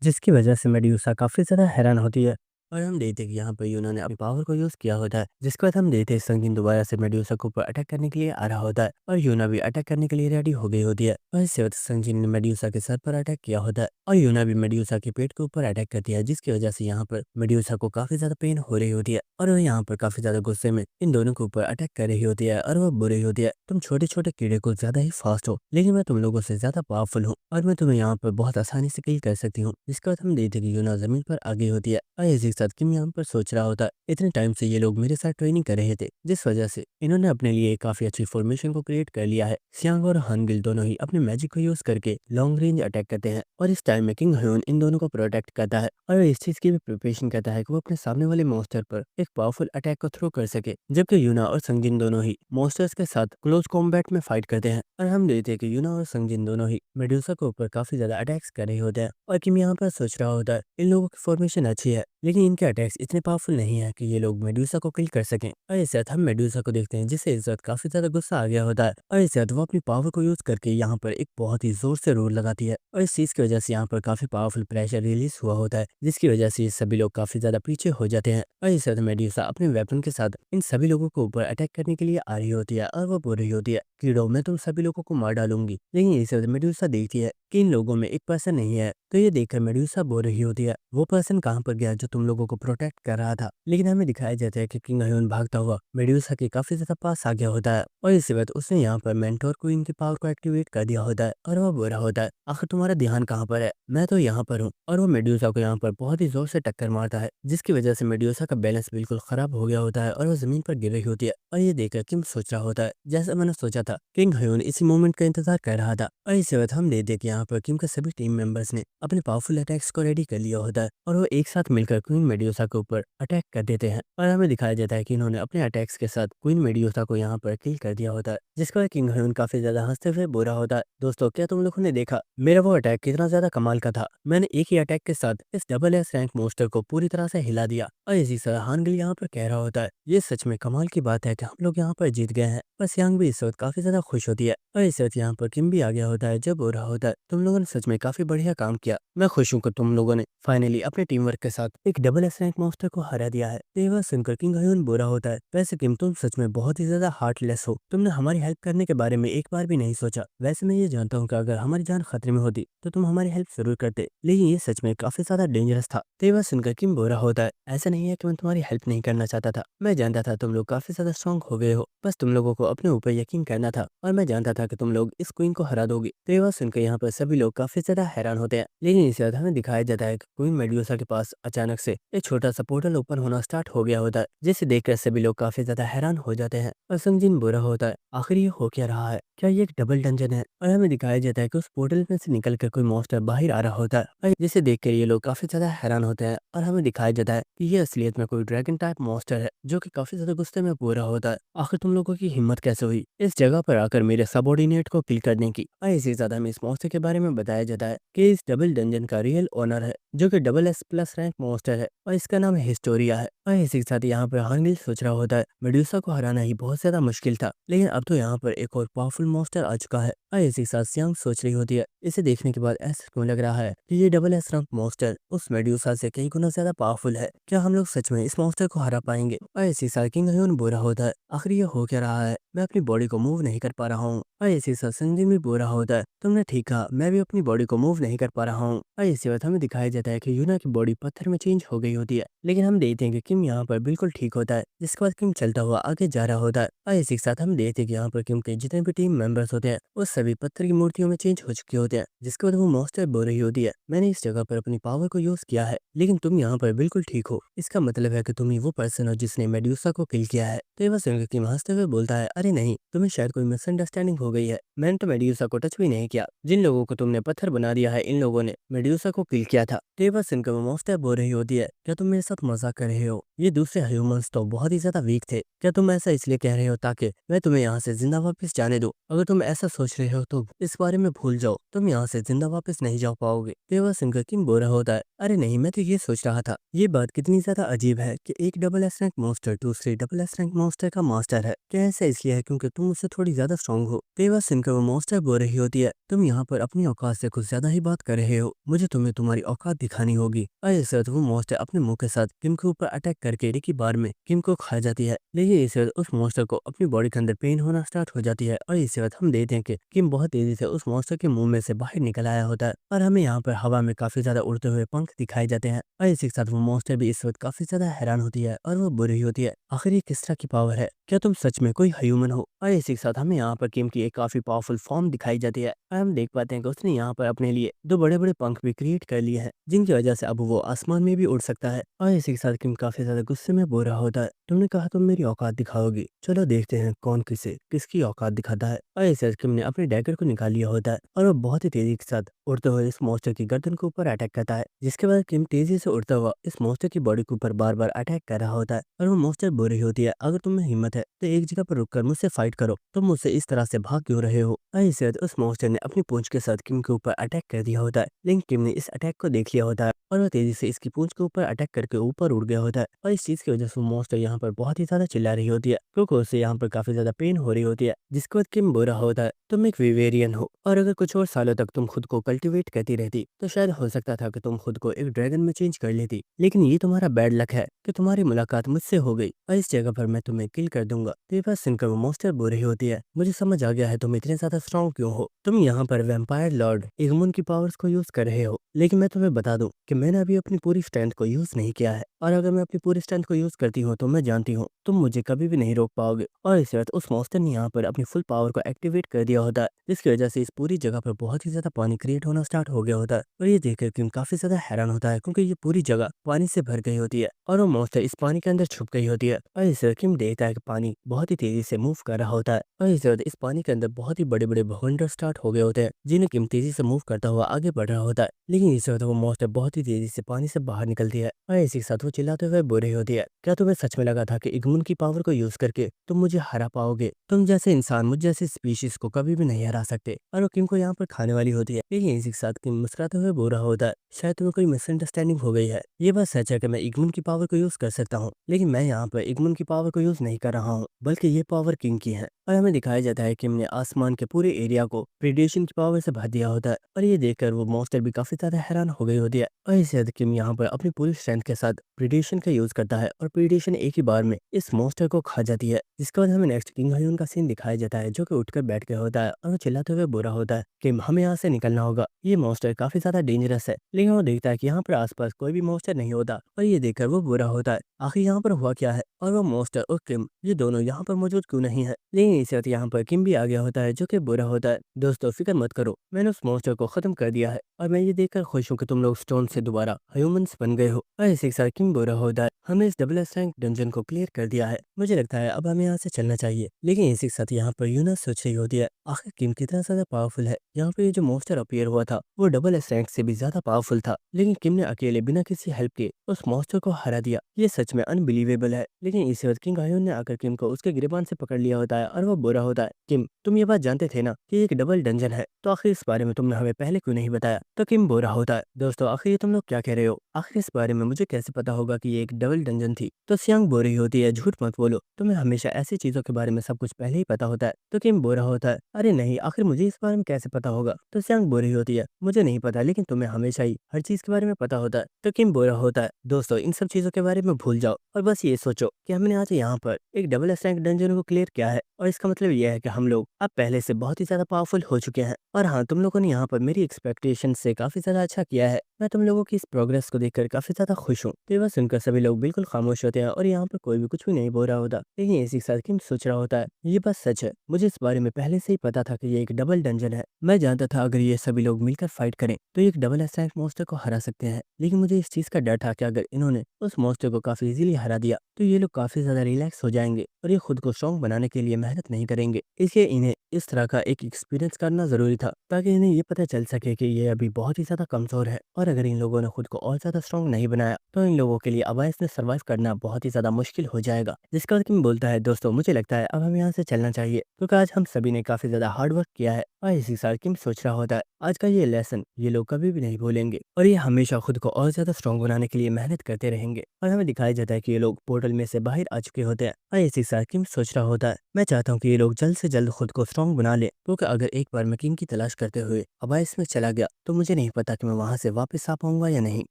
जिसकी वजह से मेड्यूसा काफी ज्यादा हैरान होती है और हम देखते हैं कि यहाँ पर यूना ने अपनी पावर को यूज किया होता है, जिसके बाद हम देखते हैं संगीन दोबारा से मेड्यूसा के ऊपर अटैक करने के लिए आ रहा होता है और यूना भी अटैक करने के लिए रेडी हो गई होती है। और इससे बाद संजीन ने मेड्यूसा के सर पर अटैक किया होता है और यूना भी मेड्यूसा के पेट के ऊपर अटैक करती है, जिसकी वजह से यहाँ पर मेड्यूसा को काफी ज्यादा पेन हो रही होती है और वो यहाँ पर काफी ज्यादा गुस्से में इन दोनों के ऊपर अटैक कर रही होती है और वो बुरी होती है, तुम छोटे छोटे कीड़े को ज्यादा ही फास्ट हो, लेकिन मैं तुम लोगों से ज्यादा पावरफुल हूँ और मैं तुम्हें यहाँ पर बहुत आसानी से किल कर सकती हूँ। जिसके बाद हम देखते हैं कि यूना जमीन पर आ गई होती है और इसी के साथ किम यहाँ पर सोच रहा होता है, इतने टाइम से ये लोग मेरे साथ ट्रेनिंग कर रहे थे, जिस वजह से इन्होंने अपने लिए काफी अच्छी फॉर्मेशन को क्रिएट कर लिया है। सियांग और हानगिल दोनों ही अपने मैजिक को यूज करके लॉन्ग रेंज अटैक करते हैं और इस टाइम में किंग ह्यून इन दोनों को प्रोटेक्ट करता है और इस चीज की भी प्रिपरेशन करता है कि वो अपने सामने वाले मॉन्स्टर पर एक पावरफुल अटैक को थ्रो कर सके, जबकि यूना और संजिन दोनों ही मॉन्स्टर्स के साथ क्लोज कॉम्बैट में फाइट करते हैं। और हम देखते हैं कि यूना और संजिन दोनों ही मेडुसा के ऊपर काफी ज्यादा अटैक्स कर रहे होते हैं और किम यहाँ पर सोच रहा होता है इन लोगों की फॉर्मेशन अच्छी है, लेकिन इनके अटैक्स इतने पावरफुल नहीं है कि ये लोग मेडुसा को किल कर सकें। और इस साथ हम मेडुसा को देखते हैं जिससे इस वक्त काफी ज्यादा गुस्सा आ गया होता है और इस साथ वो अपनी पावर को यूज करके यहाँ पर एक बहुत ही जोर से रोड लगाती है और इस चीज की वजह से यहाँ पर काफी पावरफुल प्रेशर रिलीज हुआ होता है, जिसकी वजह से ये सभी लोग काफी ज्यादा पीछे हो जाते हैं। और इस साथ मेडुसा अपने वेपन के साथ इन सभी लोगों को ऊपर अटैक करने के लिए आ रही होती है और वो बोल रही होती है कीड़ो मैं तुम सभी लोगों को मार डालूंगी, लेकिन इस वक्त मेडुसा देखती है कि इन लोगों में एक पर्सन नहीं है, तो ये देखकर मेडुसा बोल रही होती है वो पर्सन कहाँ पर गया जो तुम लोगों को प्रोटेक्ट कर रहा था। लेकिन हमें दिखाया जाता है कि किंग ह्यून भागता हुआ मेडुसा के काफी ज्यादा पास आ गया होता है और इसी वक्त उसने यहाँ पर मेंटोर क्वीन की पावर को एक्टिवेट कर दिया होता है और वो बोल रहा होता है आखिर तुम्हारा ध्यान कहाँ पर है, मैं तो यहाँ पर हूँ। और वो मेडुसा को यहाँ पर बहुत ही जोर से टक्कर मारता है, जिसकी वजह से मेडुसा का बैलेंस बिल्कुल खराब हो गया होता है और वो जमीन पर गिर रही होती है। और ये देखकर किम सोच रहा होता है जैसा मैंने सोचा था, किंग ह्यून इसी मोमेंट का इंतजार कर रहा था। और इसी वक्त हम देखते कि यहाँ पर किम के सभी टीम मेंबर्स ने अपने पावरफुल अटैक्स को रेडी कर लिया होता है और वो एक साथ मिलकर क्वीन मेडुसा के ऊपर अटैक कर देते हैं और हमें दिखाया जाता है कि इन्होंने अपने अटैक्स के साथ क्वीन मेडुसा को यहाँ पर किल कर दिया होता है, जिसके बाद किंग ह्यून काफी ज्यादा हंसते हुए बोला होता है दोस्तों क्या तुम लोगों ने देखा मेरा वो अटैक कितना ज्यादा कमाल का था, मैंने एक ही अटैक के साथ इस डबल एस रैंक मोस्टर को पूरी तरह से हिला दिया। और इसी तरह हानगिल यहाँ पर कह रहा होता है ये सच में कमाल की बात है कि हम लोग यहाँ पर जीत गए हैं। बस यांग भी इस वक्त काफी ज्यादा खुश होती है और इस वक्त यहाँ पर किम भी आ गया होता है जब हो रहा होता है तुम लोगों ने सच में काफी बढ़िया काम किया, मैं खुश हूँ कि तुम लोगों ने फाइनली अपने टीम वर्क के साथ एक डबल एस रैंक मॉन्स्टर को हरा दिया है। तो ये बात सुनकर किंग ह्यून बुरा होता है वैसे किम तुम सच में बहुत ही ज्यादा हार्टलेस हो, तुमने हमारी हेल्प करने के बारे में एक बार भी नहीं सोचा। वैसे मैं ये जानता हूँ कि अगर हमारी जान खतरे में होती तो तुम हमारी हेल्प जरूर करते, लेकिन ये सच में काफी ज्यादा डेंजरस था। तो ये बात सुनकर किम बुरा होता है ऐसा नहीं है कि मैं तुम्हारी हेल्प नहीं करना चाहता था, मैं जानता था तुम लोग काफी ज्यादा स्ट्रॉन्ग हो गए हो, बस तुम लोगों को अपने ऊपर यकीन करना था और मैं जानता था कि तुम लोग इस क्वीन को हरा दोगे। तो ये बात सुनकर यहाँ पर सभी लोग काफी ज्यादा हैरान होते हैं, लेकिन इसके बाद हमें दिखाया जाता है कि क्वीन मेडुसा के पास अचानक से एक छोटा सा पोर्टल ओपन होना स्टार्ट हो गया होता है, जिसे देखकर सभी लोग काफी ज्यादा हैरान हो जाते हैं और संजीन बुरा होता है आखिर ये हो क्या रहा है, क्या ये एक डबल डंजन है। और हमें दिखाया जाता है कि उस पोर्टल में से निकल कर कोई मॉन्स्टर बाहर आ रहा होता है और जिसे देखकर ये लोग काफी ज्यादा हैरान होते हैं और हमें दिखाया जाता है कि ये असलियत में कोई ड्रैगन टाइप मॉन्स्टर है जो कि काफी ज्यादा गुस्से में पूरा होता है। आखिर तुम लोगों की हिम्मत कैसे हुई इस जगह पर आकर मेरे सबऑर्डिनेट को किल करने की। और इसी ज्यादा हमें इस मॉन्स्टर के बारे में बताया जाता है कि इस डबल डंजन का रियल ओनर है जो कि double S plus rank monster है और इसका नाम हिस्टोरिया है। और इसी के साथ यहाँ पर हानगिल सोच रहा होता है मेडुसा को हराना ही बहुत ज्यादा मुश्किल था, लेकिन अब तो यहाँ पर एक और पावरफुल मॉन्स्टर आ चुका है। और इसी के साथ सियांग सोच रही होती है इसे देखने के बाद ऐसा क्यों लग रहा है कि ये डबल एस रैंक मॉन्स्टर उस मेडुसा से कई गुना ज्यादा पावरफुल है, क्या हम लोग सच में इस मॉन्स्टर को हरा पाएंगे। और इसी साथ किंग ह्यून बुरा होता है आखिर ये हो क्या रहा है, मैं अपनी बॉडी को मूव नहीं कर पा रहा हूँ। और इसी साथ संजीव भी बुरा होता है तुमने ठीक कहा, मैं भी अपनी बॉडी को मूव नहीं कर पा रहा हूँ। और इसी वक्त हमें दिखाया जाता है कि यूना की बॉडी पत्थर में चेंज हो गई होती है, लेकिन हम देखते हैं कि किम यहाँ पर बिल्कुल ठीक होता है, जिसके बाद किम चलता हुआ आगे जा रहा होता है। और इसी के साथ हम देखते हैं कि यहाँ पर किम के जितने भी टीम मेंबर्स होते हैं वो सभी पत्थर की मूर्तियों में चेंज हो चुके होते हैं, जिसके बाद वो मॉन्स्टर बोल रही होती है मैंने इस जगह पर अपनी पावर को यूज किया है, लेकिन तुम यहाँ पर बिल्कुल ठीक हो, इसका मतलब है कि तुम ही वो पर्सन हो जिसने मेडुसा को किल किया है। तो ये बस सुनकर किम हंसते हुए बोलता है अरे नहीं, तुम्हें शायद कोई मिसअंडरस्टैंडिंग हो गई है, मैंने तो मेडुसा को टच भी नहीं किया, जिन लोगों को तुमने पत्थर बना दिया है इन लोगों ने मेडुसा को किल किया था। तो ये बस सुनकर वो मॉन्स्टर बोल रही होती है क्या तुम मेरे साथ मजाक कर रहे हो, ये दूसरे ह्यूमंस तो बहुत ही ज्यादा वीक थे, क्या तुम ऐसा इसलिए कह रहे हो ताकि मैं तुम्हें यहाँ से जिंदा वापस जाने दूं, अगर तुम ऐसा सोच रहे हो तो इस बारे में भूल जाओ, तुम यहाँ से जिंदा वापस नहीं जा पाओगे। तो ये बस सुनकर किम बोल रहा होता है अरे नहीं, मैं तो ये सोच रहा था ये बात कितनी ज्यादा अजीब है कि एक डबल एस रैंक मॉन्स्टर दूसरे डबल एस रैंक मॉन्स्टर का मास्टर है, क्या ऐसा इसलिए है क्योंकि तुम उससे थोड़ी ज्यादा स्ट्रॉन्ग हो। तो ये बात सुनकर वो मॉन्स्टर बोल रही होती है तुम यहाँ पर अपनी औकात से कुछ ज्यादा ही बात कर रहे हो, मुझे तुम्हें तुम्हारी औकात दिखानी होगी। और इस वक्त वो मॉन्स्टर अपने मुंह के साथ किम के ऊपर अटैक करके एक ही बार में किम को खा जाती है। लेकिन इसी वक्त उस मॉन्स्टर को अपनी बॉडी के अंदर पेन होना स्टार्ट हो जाती है और इसी वक्त हम देखते हैं कि किम बहुत तेजी से उस मॉन्स्टर के मुंह में से बाहर निकल आया होता है और हमें यहाँ पर हवा में काफी ज्यादा उड़ते हुए पंख दिखाई जाते हैं और इसी के साथ वो मॉन्स्टर भी इस वक्त काफी ज्यादा हैरान होती है और वो बुरी होती है। आखिर ये किस तरह की पावर है, क्या तुम सच में कोई ह्यूमन हो? और इसी के साथ हमें यहाँ पर किम की एक काफी पावरफुल फॉर्म दिखाई जाती है और हम देख पाते हैं कि उसने यहाँ पर अपने लिए दो बड़े बड़े पंख भी क्रिएट कर लिए हैं जिनकी वजह से अब वो आसमान में भी उड़ सकता है। और इसी के साथ किम काफी ज्यादा गुस्से में बोल रहा होता है, तुमने कहा तुम मेरी औकात दिखाओगी, चलो देखते हैं कौन किसकी औकात दिखाता है। और इसी वक्त किम ने अपने डैगर को निकाल लिया होता है और वो बहुत ही तेजी के साथ उड़ते हुए इस मॉन्स्टर की गर्दन के ऊपर अटैक करता है, जिसके बाद किम तेजी से उड़ता हुआ इस मॉन्स्टर की बॉडी के ऊपर बार बार अटैक कर रहा होता है और वो मॉन्स्टर बोल रही होती है, अगर तुम्हें हिम्मत है तो एक जगह पर रुककर मुझसे फाइट करो, तुम मुझसे इस तरह से भाग क्यों रहे हो? और इसी वक्त उस मॉन्स्टर ने अपनी पूंछ के साथ किम के ऊपर अटैक कर दिया होता है, लेकिन किम ने इस अटैक को देख लिया होता है और वो तेजी से इसकी पूंछ के ऊपर अटैक करके ऊपर उड़ गया होता है। और इस चीज की वजह से वो मॉन्स्टर यहाँ पर बहुत ही ज्यादा चिल्ला रही होती है क्योंकि उसे यहाँ पर काफी ज्यादा पेन हो रही होती है, जिसके बाद किम बोल रहा होता है, तुम एक विवेरियन हो और अगर कुछ और सालों तक तुम खुद को कल्टीवेट करती रहती तो शायद हो सकता था कि तुम खुद को एक ड्रैगन में चेंज कर लेती, लेकिन ये तुम्हारा बैड लक है कि तुम्हारी मुलाकात मुझसे हो गई और इस जगह पर मैं तुम्हें किल कर दूंगा। तो ये बात सुनकर वो मॉन्स्टर बोल रही होती है, मुझे समझ आ गया है तुम इतने ज्यादा स्ट्रॉन्ग क्यों हो, तुम यहाँ पर वैम्पायर लॉर्ड इगमुन की पावर्स को यूज कर रहे हो, लेकिन मैं तुम्हें बता दूं कि मैंने अभी अपनी पूरी स्ट्रेंथ को यूज नहीं किया है और अगर मैं अपनी पूरी स्ट्रेंथ को यूज करती हूँ तो मैं जानती हूँ तुम मुझे कभी भी नहीं रोक पाओगे। और इस वक्त उस मॉन्स्टर ने यहाँ पर अपनी फुल पावर को एक्टिवेट कर दिया होता है, जिसकी वजह से इस पूरी जगह पर बहुत ही ज्यादा पानी क्रिएट होना स्टार्ट हो गया होता है और ये देखकर किम काफी ज्यादा हैरान होता है क्योंकि ये पूरी जगह पानी से भर गई होती है और वो मॉन्स्टर इस पानी के अंदर छुप गई होती है। और इस वक्त किम देखता है कि पानी बहुत ही तेजी से मूव कर रहा होता है और इस वक्त इस पानी के अंदर बहुत ही बड़े बड़े भवंडर स्टार्ट हो गए होते हैं जिन्हें किम तेजी से मूव करता हुआ आगे बढ़ रहा होता है। लेकिन इस वक्त वो मॉन्स्टर बहुत ही तेजी से पानी से बाहर निकलती है और इसी के साथ वो चिल्लाते हुए बोल रही होती है, क्या तुम्हें सच में लगा था कि इगमुन की पावर को यूज करके तुम मुझे हरा पाओगे? तुम जैसे इंसान मुझ जैसे स्पीशीज को कभी भी नहीं हरा सकते। और वो किम को यहाँ पर खाने वाली होती है, लेकिन इसी के साथ किम मुस्कुराते हुए बोल रहा होता है, शायद तुम्हें कोई मिसअंडरस्टैंडिंग हो गई है, ये बात सच है कि मैं इगमुन की पावर को यूज कर सकता हूँ, लेकिन मैं यहाँ पर इगमुन की पावर को यूज नहीं कर रहा हूँ, बल्कि ये पावर किंग की है। और हमें दिखाया जाता है किम ने आसमान के पूरे एरिया को प्रेडिएशन की पावर से भर दिया होता है और ये देखकर वो मॉन्स्टर भी काफी ज्यादा हैरान हो गई होती है। और इसी हद किम यहाँ पर अपनी पूरी स्ट्रेंथ के साथ प्रेडिएशन का यूज करता है और प्रेडिएशन एक ही बार में इस मॉन्स्टर को खा जाती है, जिसके बाद हमें नेक्स्ट किंग ह्यून का सीन दिखाया जाता है जो कि उठकर बैठ गया होता है और वो चिल्लाते हुए बुरा होता है कि हमें यहाँ से निकलना होगा, ये मॉन्स्टर काफी ज्यादा डेंजरस है। लेकिन वो देखता है कि यहाँ पर आसपास कोई भी मॉन्स्टर नहीं होता और ये देखकर वो बुरा होता है, आखिर यहाँ पर हुआ क्या है और वो मॉन्स्टर और किम ये दोनों यहाँ पर मौजूद क्यों नहीं है। लेकिन इसी वक्त यहाँ पर किम भी आ गया होता है जो कि बुरा होता है, दोस्तों फिक्र मत करो, मैंने उस मॉन्स्टर को खत्म कर दिया है और मैं ये देखकर खुश हूँ कि तुम लोग स्टोन से दोबारा ह्यूमंस बन गए हो। और इसी के साथ किम बुरा होता है, हमने इस डबल एस रैंक डंजन को क्लियर कर दिया है, मुझे लगता है अब हमें यहाँ से चलना चाहिए। लेकिन इसी के साथ यहाँ पर यूना सोच रही होती है, आखिर किम कितना ज्यादा पावरफुल है, यहाँ पे ये जो मॉन्स्टर अपीयर हुआ था वो डबल एस रैंक से भी ज्यादा पावरफुल था, लेकिन किम ने अकेले बिना किसी हेल्प के उस मॉन्स्टर को हरा दिया, ये सच में अनबिलीवेबल है। लेकिन इसी वक्त किंग आयोन ने आकर किम को उसके गिरबान से पकड़ लिया होता है और वो बुरा होता है, किम तुम ये बात जानते थे ना कि एक डबल डंजन है, तो आखिर इस बारे में तुमने हमें पहले क्यों नहीं बताया? तो किम बुरा होता है, दोस्तों आखिर ये तुम लोग क्या कह रहे हो, आखिर इस बारे में मुझे कैसे पता होगा कि ये एक डबल डंजन थी? तो सियांग बोल रही होती है, झूठ मत बोलो, तुम्हें हमेशा ऐसी चीजों के बारे में सब कुछ पहले ही पता होता है। तो किम बोल रहा होता है, अरे नहीं, आखिर मुझे इस बारे में कैसे पता होगा? तो सियांग बोल रही होती है, मुझे नहीं पता, लेकिन तुम्हें हमेशा ही हर चीज के बारे में पता होता है। तो किम बोल रहा होता है, दोस्तों इन सब चीजों के बारे में भूल जाओ और बस ये सोचो कि हमने आज यहाँ पर एक डबल एस रैंक डंजन को क्लियर किया है और इसका मतलब यह है कि हम लोग अब पहले से बहुत ही ज्यादा पावरफुल हो चुके हैं। और हाँ, तुम लोगों ने यहाँ पर मेरी एक्सपेक्टेशन से काफी ज्यादा अच्छा किया है, मैं तुम लोगों की इस प्रोग्रेस को देखकर काफी ज्यादा खुश हूँ। तो ये बात सुनकर सभी लोग बिल्कुल खामोश होते हैं और यहाँ पर कोई भी कुछ भी नहीं बोल रहा होता। लेकिन इसी के साथ किम सोच रहा होता है, ये बात सच है, मुझे इस बारे में पहले से ही पता था कि ये एक डबल डंजन है, मैं जानता था अगर ये सभी लोग मिलकर फाइट करें तो ये एक डबल एस रैंक मॉन्स्टर को हरा सकते हैं। लेकिन मुझे इस चीज का डर था कि अगर इन्होंने उस मॉन्स्टर को काफी इजीली हरा दिया तो ये लोग काफी ज्यादा रिलैक्स हो जाएंगे और ये खुद को स्ट्रॉन्ग बनाने के लिए मेहनत नहीं करेंगे, इसलिए इन्हें इस तरह का एक एक्सपीरियंस करना जरूरी था ताकि इन्हें ये पता चल सके कि ये अभी बहुत ही ज्यादा कमजोर है और अगर इन लोगों ने खुद को और ज्यादा स्ट्रॉन्ग नहीं बनाया तो इन लोगों के लिए अबाइस में सर्वाइव करना बहुत ही ज्यादा मुश्किल हो जाएगा। जिसका बाद किम बोलता है, दोस्तों मुझे लगता है अब हमें यहाँ से चलना चाहिए क्योंकि आज हम सभी ने काफी ज्यादा हार्ड वर्क किया है। और इसी साल किम सोच रहा होता है, आज का ये लेसन ये लोग कभी भी नहीं भूलेंगे और ये हमेशा खुद को और ज्यादा स्ट्रांग बनाने के लिए मेहनत करते रहेंगे। और हमें दिखाया जाता है कि ये लोग पोर्टल में से बाहर आ चुके होते हैं और इसी साथ किम सोच रहा होता है, मैं चाहता हूँ कि ये लोग जल्द से जल्द खुद को स्ट्रांग बना ले, क्योंकि अगर एक बार मैं किम की तलाश करते हुए अबाइस में चला गया तो मुझे नहीं पता कि मैं वहां से वापस आ पाऊंगा या नहीं।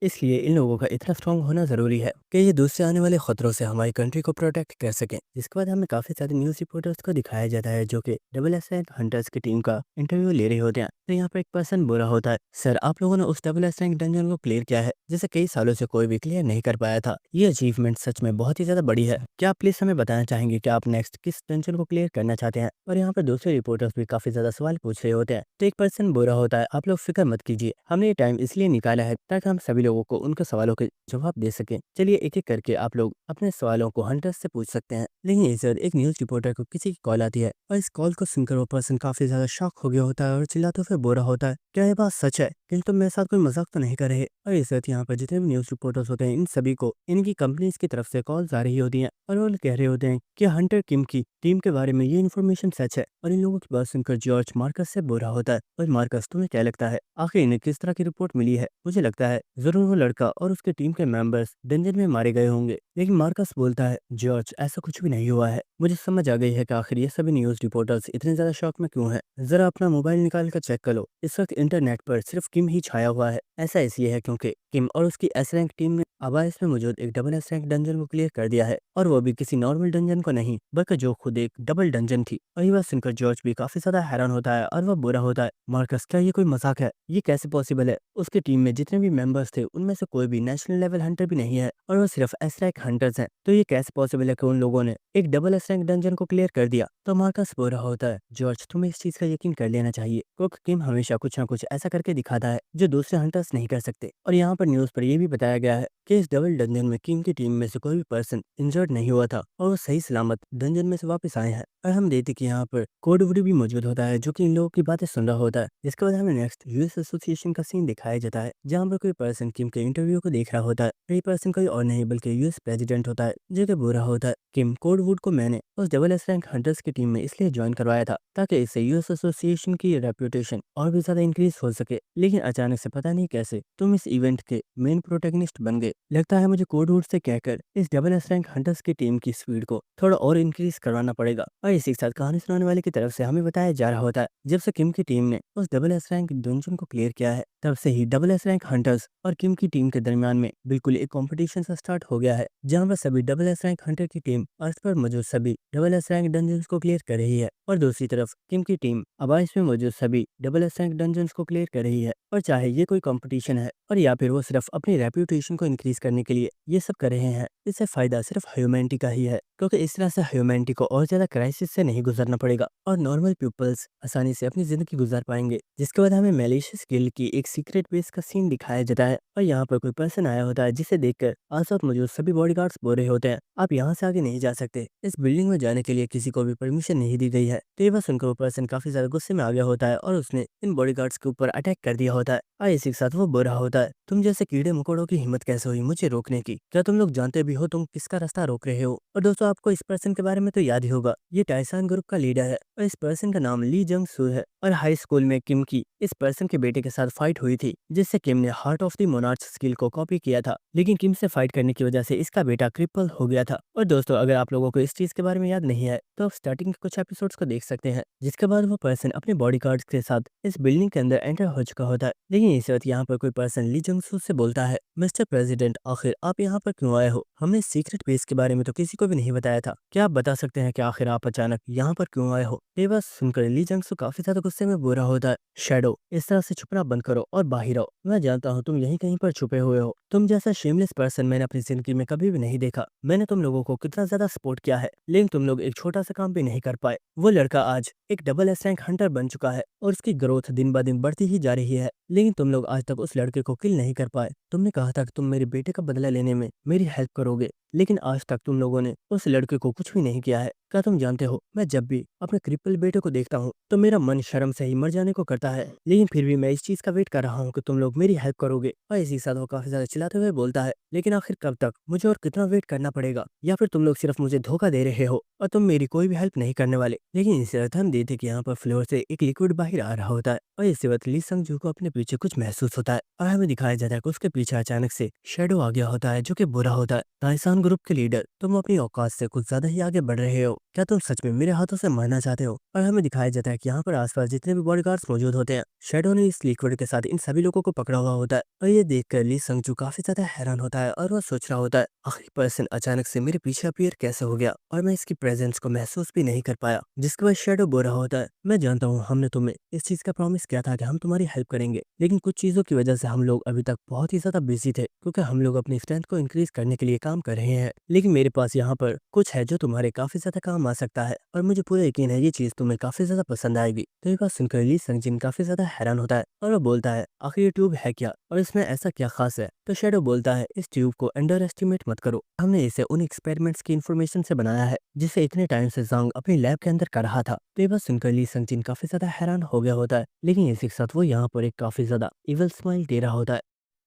इसलिए इन लोगों का इतना स्ट्रांग होना जरूरी है कि ये दूसरे आने वाले खतरों से हमारी कंट्री को प्रोटेक्ट कर सकें। जिसके बाद हमें काफी सारे न्यूज रिपोर्टर्स को दिखाया जाता है जो कि डबल एस रैंक हंटर्स की टीम का इंटरव्यू ले रहे होते हैं। तो यहाँ पर एक पर्सन बोला होता है, सर आप लोगों ने उस डबल एस रैंक डंजन को क्लियर किया है जिसे कई सालों से कोई भी क्लियर नहीं कर पाया था। ये अचीवमेंट सच में बहुत ही ज्यादा बड़ी है। क्या आप प्लीज हमें बताना चाहेंगे कि आप नेक्स्ट किस डंजन को क्लियर करना चाहते हैं। और यहाँ पर दूसरे रिपोर्टर्स भी काफी ज्यादा सवाल पूछ रहे होते हैं। तो एक पर्सन बोल रहा होता है, आप लोग फिक्र मत कीजिए, हमने ये टाइम इसलिए निकाला है ताकि हम सभी लोगों को उनके सवालों के जवाब दे सकें। चलिए एक एक करके आप लोग अपने सवालों को हंटर्स से पूछ सकते हैं। लेकिन इस वक्त एक न्यूज रिपोर्टर को किसी की कॉल आती है और इस कॉल को सुनकर वो पर्सन काफी ज्यादा शॉक हो गया होता है और चिल्लाते हुए बोल रहा होता है, क्या ये बात सच है? कहीं तुम मेरे साथ कोई मजाक तो नहीं कर रहे? और इस वक्त यहाँ पर जितने भी न्यूज रिपोर्टर्स होते हैं इन सभी को इनकी कंपनीज की तरफ से कॉल्स आ रही होती हैं और वो कह रहे होते हैं कि हंटर किम की टीम के बारे में ये इन्फॉर्मेशन सच है। और इन लोगों की बात सुनकर जॉर्ज मार्कस से बोल रहा होता है, और मार्कस तुम्हें क्या लगता है आखिर इन्हें किस तरह की रिपोर्ट मिली है? मुझे लगता है जरूर वो लड़का और उसके टीम के मेंबर्स डंजन में मारे गए होंगे। लेकिन मार्कस बोलता है, जॉर्ज ऐसा कुछ भी नहीं हुआ है। मुझे समझ आ गई है कि आखिर ये सभी न्यूज रिपोर्टर्स इतने ज्यादा शॉक में क्यों हैं। जरा अपना मोबाइल निकाल कर चेक कर लो, इस वक्त इंटरनेट पर सिर्फ किम ही छाया हुआ है। ऐसा इसलिए है क्योंकि किम और उसकी एस रैंक टीम ने आवाज में मौजूद एक डबल एस रैंक डंजन को क्लियर कर दिया है, और वो भी किसी नॉर्मल डंजन को नहीं बल्कि जो खुद एक डबल डंजन थी। और ये बात सुनकर जॉर्ज भी काफी ज्यादा हैरान होता है और वह बुरा होता है, मार्कस क्या ये कोई मजाक है? ये कैसे पॉसिबल है? उसकी टीम में जितने भी मेंबर्स थे उनमें से कोई भी नेशनल लेवल हंटर भी नहीं है और वो सिर्फ एस रैंक हंटर्स हैं। तो ये कैसे पॉसिबल है कि उन लोगों ने एक डबल एस रैंक डंजन को क्लियर कर दिया? तो मार्कस बोल रहा होता है, जॉर्ज तुम्हें इस चीज का यकीन कर लेना चाहिए क्योंकि किम हमेशा कुछ ना कुछ ऐसा करके दिखाता है जो दूसरे हंटर्स नहीं कर सकते। और यहाँ पर न्यूज पर यह भी बताया गया है कि इस डबल डंजन में किम की टीम में से कोई भी पर्सन इंजर्ड नहीं हुआ था और वो सही सलामत डंजन में से वापस आए हैं। और हम देखते कि यहाँ पर कोड वुड भी मौजूद होता है जो कि इन लोगों की बातें सुन रहा होता है। जिसके बाद हमें नेक्स्ट यूएस एसोसिएशन का सीन दिखाया जाता है जहाँ पर कोई पर्सन किम के इंटरव्यू को देख रहा होता है। ये पर्सन कोई और नहीं बल्कि यूएस प्रेसिडेंट होता है जो कि बोल रहा होता है, किम कोड वुड को मैंने उस डबल एस रैंक हंटर्स की टीम में इसलिए ज्वाइन करवाया था ताकि इससे यूएस एसोसिएशन की रेपुटेशन और भी ज्यादा इंक्रीज हो सके। लेकिन अचानक से पता नहीं कैसे तुम इस इवेंट के मेन प्रोटैगनिस्ट बन गए। लगता है मुझे कोड वुड से कहकर इस डबल एस रैंक हंटर्स की टीम की स्पीड को थोड़ा और इंक्रीज करवाना पड़ेगा। और इसी के साथ कहानी सुनाने वाले की तरफ से हमें बताया जा रहा होता है, जब से किम की टीम ने उस डबल एस रैंक डंजन को क्लियर किया है तब से ही डबल एस रैंक हंटर्स और किम की टीम के दरमियान में बिल्कुल एक कंपटीशन सा स्टार्ट हो गया है, जहां पर सभी डबल एस रैंक हंटर की टीम अर्थ पर मौजूद सभी डबल एस रैंक डंजन्स को क्लियर कर रही है और दूसरी तरफ किम की टीम अबाइस में मौजूद सभी डबल एस रैंक डंजन्स को क्लियर कर रही है। और चाहे ये कोई कंपटीशन है और या फिर वो सिर्फ अपनी रेप्यूटेशन को इंक्रीज करने के लिए ये सब कर रहे हैं, इससे फायदा सिर्फ ह्यूमैनिटी का ही है, क्योंकि इस तरह से ह्यूमैनिटी को और ज्यादा क्राइसिस से नहीं गुजरना पड़ेगा और नॉर्मल पीपल्स आसानी से अपनी जिंदगी गुजार पाएंगे। जिसके बाद हमें मैलिशियस गिल्ड की एक सीक्रेट बेस का सीन दिखाया जाता है और यहाँ पर कोई पर्सन आया होता है जिसे देखकर आसपास मौजूद सभी बॉडीगार्ड्स बोल रहे होते हैं, आप यहाँ से आगे नहीं जा सकते, इस बिल्डिंग में जाने के लिए किसी को भी परमिशन नहीं दी गई है। तो ये बात सुनकर वो पर्सन काफी ज्यादा गुस्से में आ गया होता है और उसने इन बॉडीगार्ड्स के ऊपर अटैक कर दिया होता है। और इसी के साथ वो बोल रहा होता है, तुम जैसे कीड़े मकोड़ों की हिम्मत कैसे हुई मुझे रोकने की? क्या तुम लोग जानते भी हो तुम किसका रास्ता रोक रहे हो? और दोस्तों आपको इस पर्सन के बारे में तो याद ही होगा, ये टाइसान ग्रुप का लीडर है और इस पर्सन का नाम ली जंग सू है। और हाई स्कूल में किम की इस पर्सन के बेटे के साथ फाइट हुई थी जिससे किम ने heart of the monarch skill को कॉपी किया था, लेकिन किम से फाइट करने की वजह से इसका बेटा क्रिपल हो गया था। और दोस्तों अगर आप लोगों को इस चीज के बारे में याद नहीं है तो आप स्टार्टिंग के कुछ एपिसोड्स को देख सकते हैं, जिसके बाद वो पर्सन अपने बॉडीगार्ड्स के साथ इस बिल्डिंग के अंदर एंटर हो चुका होता है। लेकिन इस वक्त यहाँ पर कोई पर्सन ली जंगसू से बोलता है, मिस्टर प्रेसिडेंट आखिर आप यहाँ पर क्यों आए हो? हमने सीक्रेट बेस के बारे में तो किसी को भी नहीं बताया था, क्या आप बता सकते हैं कि आखिर आप अचानक यहाँ पर क्यों आए हो? ये बात सुनकर ली जंगसू काफी ज्यादा गुस्से में बोल रहा होता है, शैडो इस तरह से छुपना बंद करो और बाहर आओ, मैं जानता हूँ तुम यहीं कहीं पर छुपे हुए हो, तुम जैसा शेमलेस पर्सन मैंने अपनी जिंदगी में कभी भी नहीं देखा। मैंने तुम लोगों को कितना ज्यादा सपोर्ट किया है लेकिन तुम लोग एक छोटा सा काम भी नहीं कर पाए। वो लड़का आज एक डबल एस रैंक हंटर बन चुका है और उसकी ग्रोथ दिन ब दिन बढ़ती ही जा रही है, लेकिन तुम लोग आज तक उस लड़के को किल नहीं कर पाए। तुमने कहा था कि तुम मेरे बेटे का बदला लेने में मेरी हेल्प करोगे, लेकिन आज तक तुम लोगों ने उस लड़के को कुछ भी नहीं किया है। क्या तुम जानते हो, मैं जब भी अपने क्रिपल बेटे को देखता हूँ तो मेरा मन शर्म से ही मर जाने को करता है, लेकिन फिर भी मैं इस चीज का वेट कर रहा हूँ कि तुम लोग मेरी हेल्प करोगे। और इसी के साथ वो काफी ज्यादा चिल्लाते हुए बोलता है, लेकिन आखिर कब तक, मुझे और कितना वेट करना पड़ेगा, या फिर तुम लोग सिर्फ मुझे धोखा दे रहे हो और तुम मेरी कोई भी हेल्प नहीं करने वाले। लेकिन इसी वक्त हम देखते कि यहाँ पर फ्लोर से एक लिक्विड बाहर आ रहा होता है और इसी वक्त ली संग जू को अपने पीछे कुछ महसूस होता है और हमें दिखाया जाता है कि उसके पीछे अचानक से शेडो आ गया होता है, जो कि बुरा होता है। ताइसान ग्रुप के लीडर, तुम अपनी औकात से कुछ ज्यादा ही आगे बढ़ रहे हो, क्या तुम सच में मेरे हाथों से मरना चाहते हो। और हमें दिखाया जाता है कि यहाँ पर आसपास जितने भी बॉडीगार्ड्स मौजूद होते हैं, शेडो ने इस लिक्विड के साथ इन सभी लोगों को पकड़ा हुआ होता है। और ये देखकर ली संगजू काफी ज्यादा हैरान होता है और वह सोच रहा होता है, आखिरी पर्सन अचानक से मेरे पीछे अपीयर कैसे हो गया और मैं इसकी प्रेजेंस को महसूस भी नहीं कर पाया। जिसके बाद शेडो बोल रहा होता है, मैं जानता हूँ हमने तुम्हें इस चीज का प्रॉमिस किया था कि हम तुम्हारी हेल्प करेंगे, लेकिन कुछ चीजों की वजह से हम लोग अभी तक बहुत ही ज्यादा बिजी थे, क्योंकि हम लोग अपनी स्ट्रेंथ को इंक्रीज करने के लिए काम कर रहे हैं। लेकिन मेरे पास यहाँ पर कुछ है जो तुम्हारे काफी ज्यादा काम आ सकता है और मुझे पूरा यकीन है ये चीज तुम्हें काफी ज्यादा पसंद आएगी। तो ये बात सुनकर ली संगजिन काफी ज्यादा हैरान होता है और वो बोलता है, आखिर ये ट्यूब है क्या और इसमें ऐसा क्या खास है। तो शेडो बोलता है, इस ट्यूब को अंडर एस्टिमेट मत करो, हमने इसे उन एक्सपेरिमेंट्स की इन्फॉर्मेशन से बनाया है जिसे इतने टाइम से जांग अपने लैब के अंदर कर रहा था। तो ये बात सुनकर ली संगजिन काफी ज्यादा हैरान हो गया होता है, लेकिन इसी के साथ वो यहाँ पर एक काफी ज्यादा इवल स्माइल दे रहा होता है।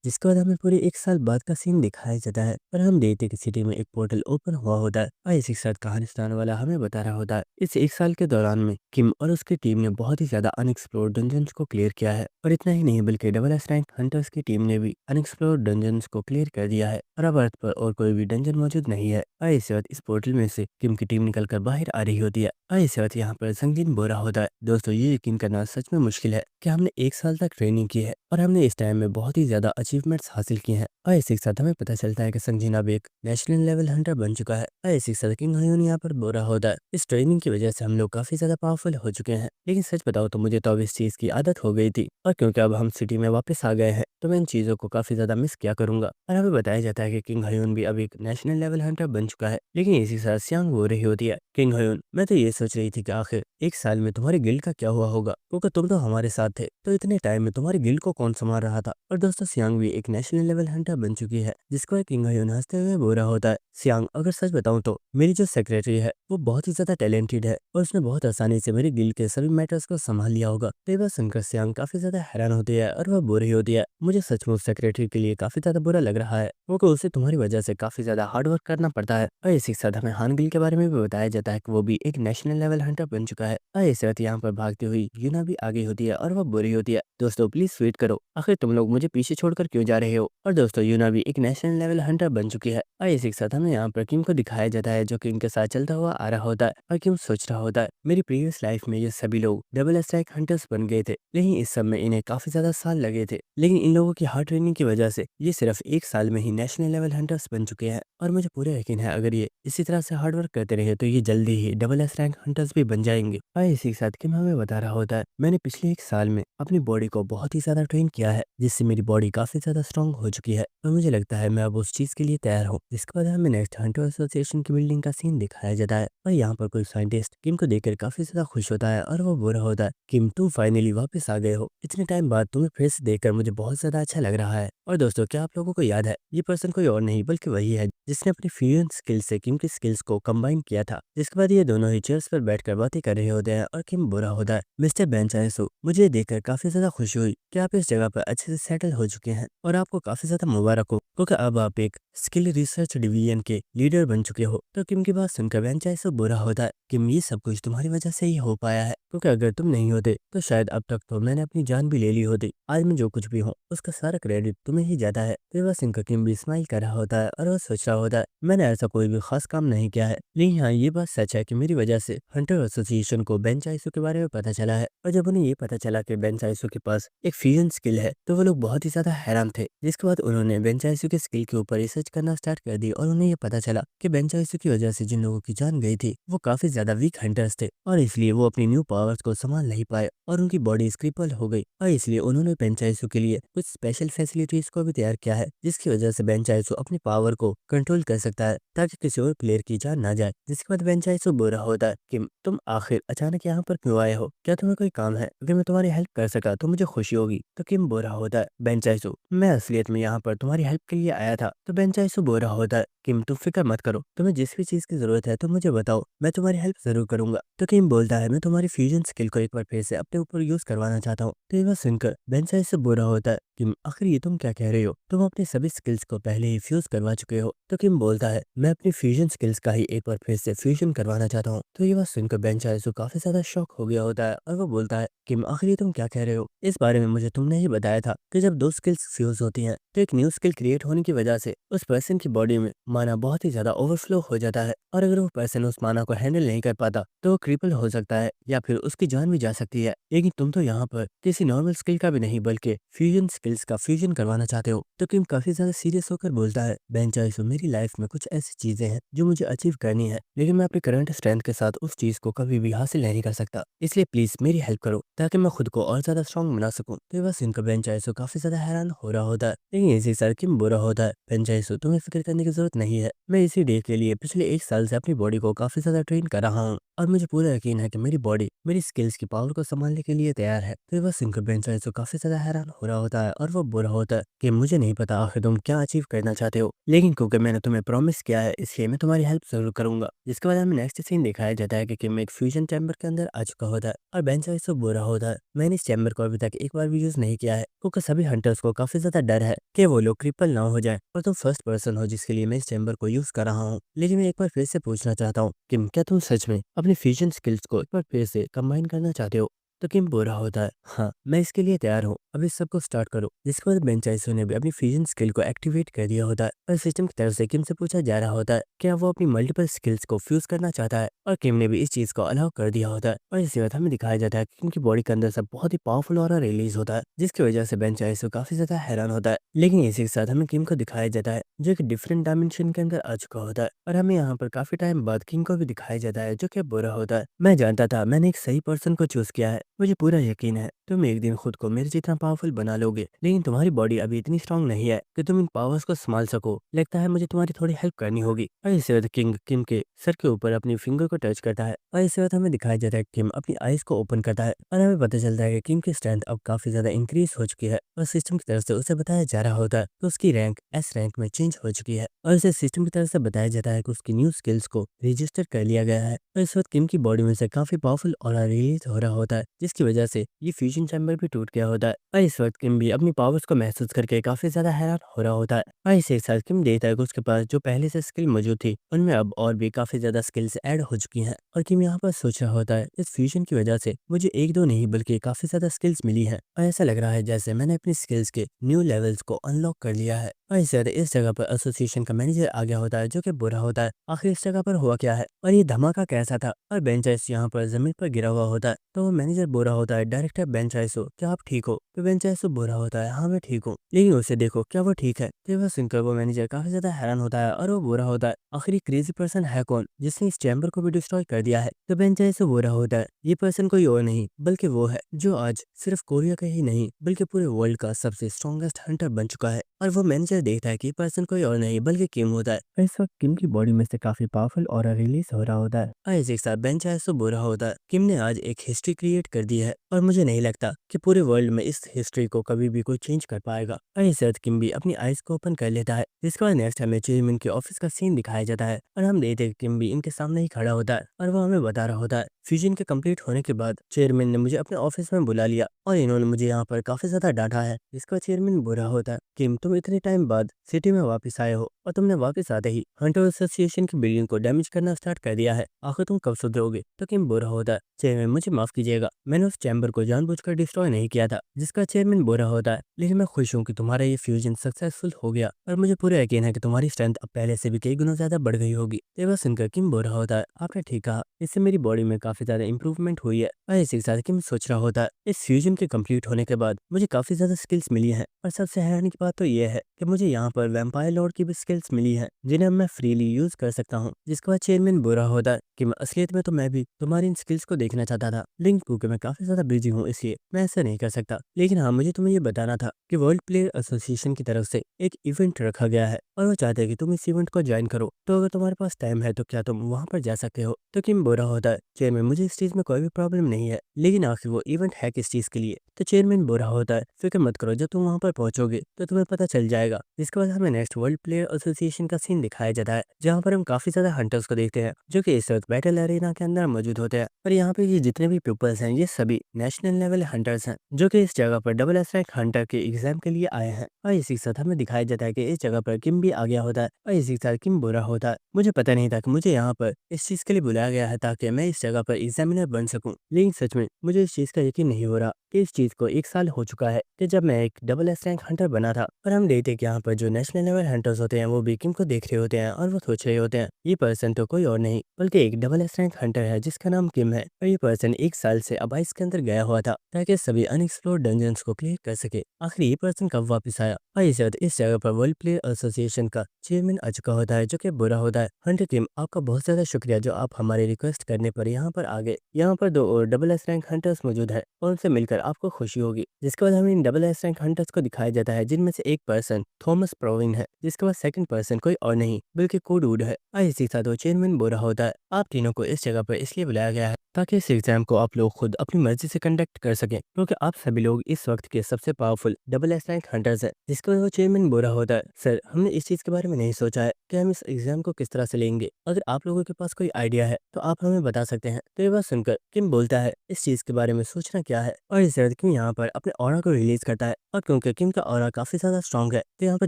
जिसके बाद हमें पूरे 1 साल बाद का सीन दिखाया जाता है और हम देखते कि सिटी में एक पोर्टल ओपन हुआ होता है और इसी के साथ कहानिस्तान वाला हमें बता रहा होता है, इस 1 साल के दौरान में किम और उसकी टीम ने बहुत ही ज्यादा अनएक्सप्लोर्ड डंजन्स को क्लियर किया है। और इतना ही नहीं बल्कि डबल एस रैंक हंटर्स की टीम ने भी अनएक्सप्लोर्ड डंजन्स को क्लियर कर दिया है और अब अर्थ पर और कोई भी डंजन मौजूद नहीं है। और इस वक्त इस पोर्टल में से किम की टीम निकल कर बाहर आ रही होती है और इस वक्त यहाँ पर संगीन बोरा होता है। दोस्तों, ये यकीन करना सच में मुश्किल है कि हमने 1 साल तक ट्रेनिंग की है और हमने इस टाइम में बहुत ही ज्यादा अचीवमेंट्स हासिल किए हैं। और इसी के साथ हमें पता चलता है कि संजीन अब एक नेशनल लेवल हंटर बन चुका है और इसी के साथ किंग हयोन यहाँ पर बोरा होता है। इस ट्रेनिंग की वजह से हम लोग काफी ज्यादा पावरफुल हो चुके हैं, लेकिन सच बताओ तो मुझे तो अब इस चीज की आदत हो गई थी और क्योंकि अब हम सिटी में वापस आ गए हैं तो मैं इन चीजों को काफी ज्यादा मिस किया करूंगा। और हमें बताया जाता है कि किंग हयोन भी अब एक नेशनल लेवल हंटर बन चुका है, लेकिन इसी के साथ सियांग हो रही होती है, किंग हयोन मैं तो ये सोच रही थी कि आखिर 1 साल में तुम्हारे गिल्ड का क्या हुआ होगा, क्योंकि तुम तो हमारे साथ थे, तो इतने टाइम में तुम्हारी गिल्ड को कौन संभाल रहा था। और दोस्तों, सियांग भी एक नेशनल लेवल हंटर बन चुकी है, जिसको किंग हयोन हंसते हुए बोल रहा होता है, सियांग अगर सच बताऊं तो मेरी जो सेक्रेटरी है वो बहुत ही ज्यादा टैलेंटेड है और उसने बहुत आसानी से मेरी गिल्ड के सभी मैटर्स को संभाल लिया होगा। तो ये बात सुनकर सियांग काफी ज्यादा हैरान होती है और वह बोल रही होती है, मुझे सचमुच सेक्रेटरी के लिए काफी ज्यादा बुरा लग रहा है, क्योंकि उसे तुम्हारी वजह से काफी ज्यादा हार्ड वर्क करना पड़ता है। और इसी के साथ हमें हान गिल के बारे में भी बताया जाता है कि वो भी एक नेशनल लेवल हंटर बन चुका है। और इस वक्त यहाँ पर भागती हुई यूना भी आगे होती है और वह बुरी होती है, दोस्तों प्लीज वेट करो, आखिर तुम लोग मुझे पीछे छोड़कर क्यों जा रहे हो। और दोस्तों, यूना भी एक नेशनल लेवल हंटर बन चुकी है। और इसी के साथ हमें यहाँ पर किम को दिखाया जाता है, जो कि इनके साथ चलता हुआ आ रहा होता है और किम सोच रहा होता है, मेरी प्रीवियस लाइफ में ये सभी लोग डबल स्ट्राइक हंटर्स बन गए थे, लेकिन इस सब में इन्हें काफी ज्यादा साल लगे थे, लेकिन इन लोगों की हार्ड ट्रेनिंग की वजह से ये सिर्फ 1 साल में ही नेशनल लेवल हंटर्स बन चुके हैं। और मुझे पूरा यकीन है अगर ये इसी तरह से हार्ड वर्क करते रहे तो ये जल्दी ही डबल एस रैंक हंटर्स भी बन जाएंगे। और इसी के साथ किम हमें बता रहा होता है, मैंने पिछले 1 साल में अपनी बॉडी को बहुत ही ज्यादा ट्रेन किया है, जिससे मेरी बॉडी काफी ज्यादा स्ट्रांग हो चुकी है और मुझे लगता है मैं अब उस चीज के लिए तैयार हूँ। जिसके बाद हमें नेक्स्ट हंटर एसोसिएशन की बिल्डिंग का सीन दिखाया जाता है और यहाँ पर कोई साइंटिस्ट किम को देखकर काफी ज्यादा खुश होता है और वो बोल रहा होता है, किम तुम फाइनली वापस आ गए हो, इतने टाइम बाद तुम्हें फिर से देखकर मुझे बहुत ज्यादा अच्छा लग रहा है। और दोस्तों, क्या आप लोगों को याद है, ये पर्सन कोई और नहीं बल्कि वही है जिसने अपनी फ्यूजन स्किल से किम की स्किल्स को कंबाइन किया था। जिसके बाद ये दोनों ही चेयर्स पर बैठकर बातें कर रहे होते हैं और किम बुरा होता है, मिस्टर बेंचाइसो मुझे देखकर काफी ज्यादा खुशी हुई कि आप इस जगह पर अच्छे से सेटल हो चुके हैं और आपको काफी ज्यादा मुबारक हो, क्योंकि अब आप एक स्किल रिसर्च डिवीजन के लीडर बन चुके हो। तो किम की बात सुनकर बेंचाइसो बुरा होता है, किम ये सब कुछ तुम्हारी वजह से ही हो पाया है, क्योंकि अगर तुम नहीं होते तो शायद अब तक तो मैंने अपनी जान भी ले ली होती। आज मैं जो कुछ भी हूँ उसका सारा क्रेडिट तुम्हें ही जाता है। तो बस इनका किम भी स्माइल कर रहा होता है और वो सोच रहा होता है, मैंने ऐसा कोई भी खास काम नहीं किया है, लेकिन हाँ ये बात सच है कि मेरी वजह से हंटर एसोसिएशन को बेंचाइसो के बारे में पता चला है। और जब उन्हें ये पता चला कि बेंचाइसो के पास एक फ्यूजन स्किल है तो वो लोग बहुत ही ज्यादा हैरान थे। जिसके बाद उन्होंने बेंचाइसो के स्किल के ऊपर रिसर्च करना स्टार्ट कर दी और उन्हें ये पता चला कि बेंचाइसो की वजह से जिन लोगों की जान गई थी वो काफी ज्यादा वीक हंटर्स थे और इसलिए वो अपनी न्यू पावर्स को संभाल नहीं पाए और उनकी बॉडी क्रिपल हो गई। और इसलिए उन्होंने बेंचाइसो के लिए कुछ स्पेशल फैसिलिटीज को भी तैयार किया है, जिसकी वजह से बेंचाइसो अपनी पावर को कंट्रोल कर सकता है ताकि किसी और प्लेयर की जान ना जाए। जिसके बाद बेंचाइसो बोल रहा होता है, कि तुम आखिर अचानक यहाँ पर क्यों आए हो, क्या तुम्हें कोई काम है, अगर मैं तुम्हारी हेल्प कर सका तो मुझे खुशी होगी। तो किम बोल रहा होता है, बेंचाइसो मैं असलियत में यहाँ पर तुम्हारी हेल्प के लिए आया था। तो बेंचाइसो बोल रहा होता है, किम तुम फिक्र मत करो, तुम्हें जिस भी चीज की जरूरत है तुम मुझे बताओ, मैं तुम्हारी हेल्प जरूर करूंगा। तो किम बोलता है मैं तुम्हारी फ्यूजन स्किल को एक बार फिर से अपने ऊपर यूज करवाना चाहता हूँ। तो ये बात सुनकर बेंचाई से बुरा होता है। किम आखिर ये तुम क्या कह रहे हो, तुम अपने सभी स्किल्स को पहले ही फ्यूज करवा चुके हो। तो किम बोलता है मैं अपनी फ्यूजन स्किल्स का ही एक बार फिर से फ्यूजन करवाना चाहता हूँ। तो ये बात सुनकर बेंचाई काफी ज्यादा शॉक हो गया होता है और वो बोलता है किम आखिर ये तुम क्या कह रहे हो, इस बारे में मुझे तुमने ही बताया था कि जब दो स्किल्स फ्यूज होती हैं तो एक न्यू स्किल क्रिएट होने की वजह से उस पर्सन की बॉडी में माना बहुत ही ज्यादा ओवरफ्लो हो जाता है और अगर वो पर्सन उस माना को हैंडल नहीं कर पाता तो वो क्रिपल हो सकता है या फिर उसकी जान भी जा सकती है। लेकिन तुम तो यहाँ पर किसी नॉर्मल स्किल का भी नहीं बल्कि फ्यूजन स्किल्स का फ्यूजन करवाना चाहते हो। तो किम काफी ज्यादा सीरियस होकर बोलता है बेंचाइसो मेरी लाइफ में कुछ ऐसी चीजें हैं जो मुझे अचीव करनी है, लेकिन मैं अपनी करंट स्ट्रेंथ के साथ उस चीज को कभी भी हासिल नहीं कर सकता, इसलिए प्लीज मेरी हेल्प करो ताकि मैं खुद को और ज्यादा स्ट्रॉन्ग बना सकूं। तो बस इनका बेंचाइसो काफी ज्यादा हैरान हो रहा होता है, लेकिन इसी सर किम बुरा होता है बेंचाइसो तुम्हें फिक्र करने की जरूरत नहीं है, मैं इसी डे के लिए पिछले 1 साल से अपनी बॉडी को काफी ज्यादा ट्रेन कर रहा हूँ और मुझे पूरा यकीन है कि मेरी बॉडी मेरी स्किल्स की पावर को संभालने के लिए तैयार है। तो बस इनका बेंचाइसो काफी ज्यादा हैरान हो रहा होता है और वो बुरा होता है कि मुझे नहीं पता आखिर तुम क्या अचीव करना चाहते हो, लेकिन क्योंकि मैंने तुम्हें प्रॉमिस किया है इसलिए मैं तुम्हारी हेल्प जरूर करूंगा। जिसके बाद हमें नेक्स्ट सीन दिखाया जाता है कि किम एक फ्यूजन चैम्बर के अंदर आ चुका होता है और बेंचाइसो बुरा होता है मैंने इस चैम्बर को अभी तक एक बार भी यूज नहीं किया है क्योंकि सभी हंटर्स को काफी ज्यादा डर है कि वो लोग क्रिपल ना हो जाए और तुम फर्स्ट पर्सन हो जिसके लिए मैं इस चैम्बर को यूज कर रहा हूँ। लेकिन मैं एक बार फिर से पूछना चाहता हूँ किम क्या तुम सच में अपनी फ्यूजन स्किल्स को एक बार फिर से कंबाइन करना चाहते हो। तो किम बुरा होता है हाँ मैं इसके लिए तैयार हूँ, अब इस सब को स्टार्ट करो। जिसके बाद बेंचाइसो ने भी अपनी फ्यूजन स्किल को एक्टिवेट कर दिया होता है और सिस्टम की तरफ से किम से पूछा जा रहा होता है क्या वो अपनी मल्टीपल स्किल्स को फ्यूज करना चाहता है और किम ने भी इस चीज को अलाउ कर दिया होता है। और इसी वक्त हमें दिखाया जाता है कि किम की बॉडी के अंदर सब बहुत ही पावरफुल ऑरा रिलीज होता है जिसकी वजह से बेंचाइसो काफी ज्यादा हैरान होता है। लेकिन इसी के साथ हमें किम को दिखाया जाता है जो एक डिफरेंट डायमेंशन के अंदर आ चुका होता है और हमें यहाँ पर काफी टाइम बाद किम को भी दिखाया जाता है जो कि बुरा होता है। मैं जानता था मैंने एक सही पर्सन को चूज किया है, मुझे पूरा यकीन है तुम एक दिन खुद को मेरे जितना पावरफुल बना लोगे, लेकिन तुम्हारी बॉडी अभी इतनी स्ट्रांग नहीं है कि तुम इन पावर्स को संभाल सको, लगता है मुझे तुम्हारी थोड़ी हेल्प करनी होगी। और इसी वक्त किंग किम के सर के ऊपर अपनी फिंगर को टच करता है और इसी वक्त हमें दिखाया जाता है किम अपनी आईज को ओपन करता है और हमें पता चलता है कि किम की स्ट्रेंथ अब काफी ज्यादा इंक्रीज हो चुकी है और सिस्टम की तरफ से उसे बताया जा रहा होता है कि उसकी रैंक एस रैंक में चेंज हो चुकी है और इसे सिस्टम की तरफ से बताया जाता है कि उसकी न्यू स्किल्स को रजिस्टर कर लिया गया है। और इस वक्त किम की बॉडी में से काफी पावरफुल ऑरा रिलीज हो रहा होता है जिसकी वजह से ये फ्यूजन चैम्बर भी टूट गया होता है और इस वक्त किम भी अपनी पावर्स को महसूस करके काफी ज्यादा हैरान हो रहा होता है। और इसी के साथ किम देखता है कि उसके पास जो पहले से स्किल मौजूद थी उनमें अब और भी काफी ज्यादा स्किल्स ऐड हो चुकी हैं और किम यहाँ पर सोच रहा होता है इस फ्यूजन की वजह से मुझे एक दो नहीं बल्कि काफी ज्यादा स्किल्स मिली हैं और ऐसा लग रहा है जैसे मैंने अपनी स्किल्स के न्यू लेवल्स को अनलॉक कर लिया है। और इस जगह पर एसोसिएशन का मैनेजर आ गया होता है जो कि बुरा होता है आखिर इस जगह पर हुआ क्या है और ये धमाका कैसा था। और बेंचाइस यहाँ पर जमीन पर गिरा हुआ होता है तो वो मैनेजर बुरा होता है डायरेक्टर बेंचाइसो क्या आप ठीक हो। तो बेंचाइसो बुरा होता है हाँ मैं ठीक हूँ, लेकिन उसे देखो क्या वो ठीक है। तो वह सुनकर वो मैनेजर काफी ज्यादा हैरान होता है और वो बुरा होता है आखिर क्रेजी पर्सन है कौन जिसने इस चैम्बर को भी डिस्ट्रॉय कर दिया है। तो बेंचाइसो बुरा होता है ये पर्सन कोई और नहीं बल्कि वो है जो आज सिर्फ कोरिया का ही नहीं बल्कि पूरे वर्ल्ड का सबसे स्ट्रॉन्गेस्ट हंटर बन चुका है। और वो मैनेजर देखता है कि पर्सन कोई और नहीं बल्कि किम होता है और इस वक्त किम की बॉडी में से काफी पावरफुल ऑरा रिलीज हो रहा होता है। और इसी के साथ बेंचाइसो बुरा होता है किम ने आज एक हिस्ट्री क्रिएट कर दी है और मुझे नहीं लगता कि पूरे वर्ल्ड में इस हिस्ट्री को कभी भी कोई चेंज कर पाएगा। और इस वक्त किम भी अपनी आइज को ओपन कर लेता है जिसके बाद नेक्स्ट हमें चेयरमैन के ऑफिस का सीन दिखाया जाता है और हम देखते हैं कि किम भी इनके सामने ही खड़ा होता है और वो हमें बता रहा होता है फ्यूजन के कंप्लीट होने के बाद चेयरमैन ने मुझे अपने ऑफिस में बुला लिया और इन्होंने मुझे यहाँ पर काफी ज्यादा डांटा है। जिसका चेयरमैन बुरा होता है किम तुम इतने टाइम बाद सिटी में वापस आए हो और तुमने वापस आते ही हंटर एसोसिएशन की बिल्डिंग को डैमेज करना स्टार्ट कर दिया है, आखिर तुम कब सुधरोगे। तो किम बुरा होता है चेयरमैन मुझे माफ कीजिएगा मैंने उस चैम्बर को जानबूझकर डिस्ट्रॉय नहीं किया था। जिसका चेयरमैन बुरा होता है लेकिन मैं खुश हूँ कि तुम्हारा ये फ्यूजन सक्सेसफुल हो गया और मुझे पूरा यकीन है कि तुम्हारी स्ट्रेंथ अब पहले से भी कई गुना ज्यादा बढ़ गई होगी। ये बात सुनकर किम बुरा होता है आपने ठीक कहा इससे मेरी बॉडी में काफी ज्यादा इंप्रूवमेंट हुई है। और इसी के साथ किम सोच रहा होता है इस फ्यूजन के कंप्लीट होने के बाद मुझे काफी ज्यादा स्किल्स मिली हैं और सबसे हैरानी की बात तो ये है कि मुझे यहाँ पर वैम्पायर लॉर्ड की भी स्किल्स मिली हैं जिन्हें मैं फ्रीली यूज कर सकता हूँ। जिसके बाद चेयरमैन बुरा होता है कि मैं असलियत में तो मैं भी तुम्हारी इन स्किल्स को देखना चाहता था, लेकिन क्योंकि मैं काफी ज्यादा बिजी हूँ इसलिए मैं ऐसा नहीं कर सकता। लेकिन हाँ, मुझे तुम्हें ये बताना था कि वर्ल्ड प्लेयर एसोसिएशन की तरफ से एक इवेंट रखा गया है और वो चाहते हैं कि तुम इस इवेंट को ज्वाइन करो। तो अगर तुम्हारे पास टाइम है तो क्या तुम वहाँ पर जा सकते हो? तो किम बोल रहा होता है, चेयरमैन मुझे इस चीज में कोई भी प्रॉब्लम नहीं है, लेकिन आखिर वो इवेंट है किस चीज के लिए? तो चेयरमैन बोल रहा होता है, फिक्र मत करो, जब तुम वहाँ पर पहुंचोगे तो तुम्हें पता चल जाएगा। जिसके बाद हमें नेक्स्ट वर्ल्ड प्लेयर एसोसिएशन का सीन दिखाया जाता है, जहाँ पर हम काफी ज्यादा हंटर्स को देखते हैं जो कि इस वक्त बैटल एरिना के अंदर मौजूद होते हैं। और यहाँ पे ये जितने भी पीपल्स हैं ये सभी नेशनल लेवल हंटर्स हैं जो कि इस जगह पर डबल एस रैंक हंटर के एग्जाम के लिए आए हैं। और इसी के साथ हमें दिखाया जाता है कि इस जगह पर किम भी आ गया होता है। और इसी के साथ किम बुरा होता है, मुझे पता नहीं था कि मुझे यहाँ पर इस चीज के लिए बुलाया गया है ताकि मैं इस जगह पर एग्जामिनर बन सकूं। लेकिन सच में मुझे इस चीज का यकीन नहीं हो रहा कि इस चीज को 1 साल हो चुका है कि जब मैं एक डबल एस रैंक हंटर बना था। और हम देखते कि यहाँ पर जो नेशनल लेवल हंटर्स होते हैं वो भी किम को देख रहे होते हैं और वो सोच रहे होते हैं ये पर्सन तो कोई और नहीं बल्कि एक डबल एस रैंक हंटर है जिसका नाम किम है। और ये पर्सन 1 साल से अबाइस के अंदर गया हुआ था ताकि सभी अनएक्सप्लोर्ड डंजन्स को क्लियर कर सके। आखिर ये पर्सन कब वापस आया? और इस जगह पर वर्ल्ड प्लेयर एसोसिएशन का चेयरमैन आ चुका होता है जो कि बुरा होता है, हंटर किम आपका बहुत ज्यादा शुक्रिया जो आप हमारे रिक्वेस्ट करने पर यहाँ पर आ गए। यहाँ पर 2 और डबल एस रैंक हंटर्स मौजूद है और उनसे मिलकर आपको खुशी होगी। जिसके बाद हमें in double S rank hunters को दिखाया जाता है जिनमें से एक पर्सन थॉमस प्रोविन है, जिसके बाद सेकंड पर्सन कोई और नहीं बल्कि कोडवुड है। और इसी के साथ वो चेयरमैन बुरा होता है, आप तीनों को इस जगह पर इसलिए बुलाया गया है ताकि इस एग्जाम को आप लोग खुद अपनी मर्जी से कंडक्ट कर सकें, क्योंकि आप सभी लोग इस वक्त के सबसे powerful double S rank hunters हैं। जिसके बाद वो चेयरमैन बुरा होता है, सर हमने इस चीज के बारे में नहीं सोचा है कि हम इस एग्जाम को किस तरह से लेंगे। अगर आप लोगों के पास कोई आइडिया है तो आप हमें बता सकते हैं। तो ये बात सुनकर किम बोलता है, इस चीज के बारे में सोचना क्या है? और इस तरह किम यहाँ पर अपने ऑरा को रिलीज करता है। और क्योंकि किम का ऑरा काफी ज्यादा स्ट्रॉन्ग है तो यहाँ पर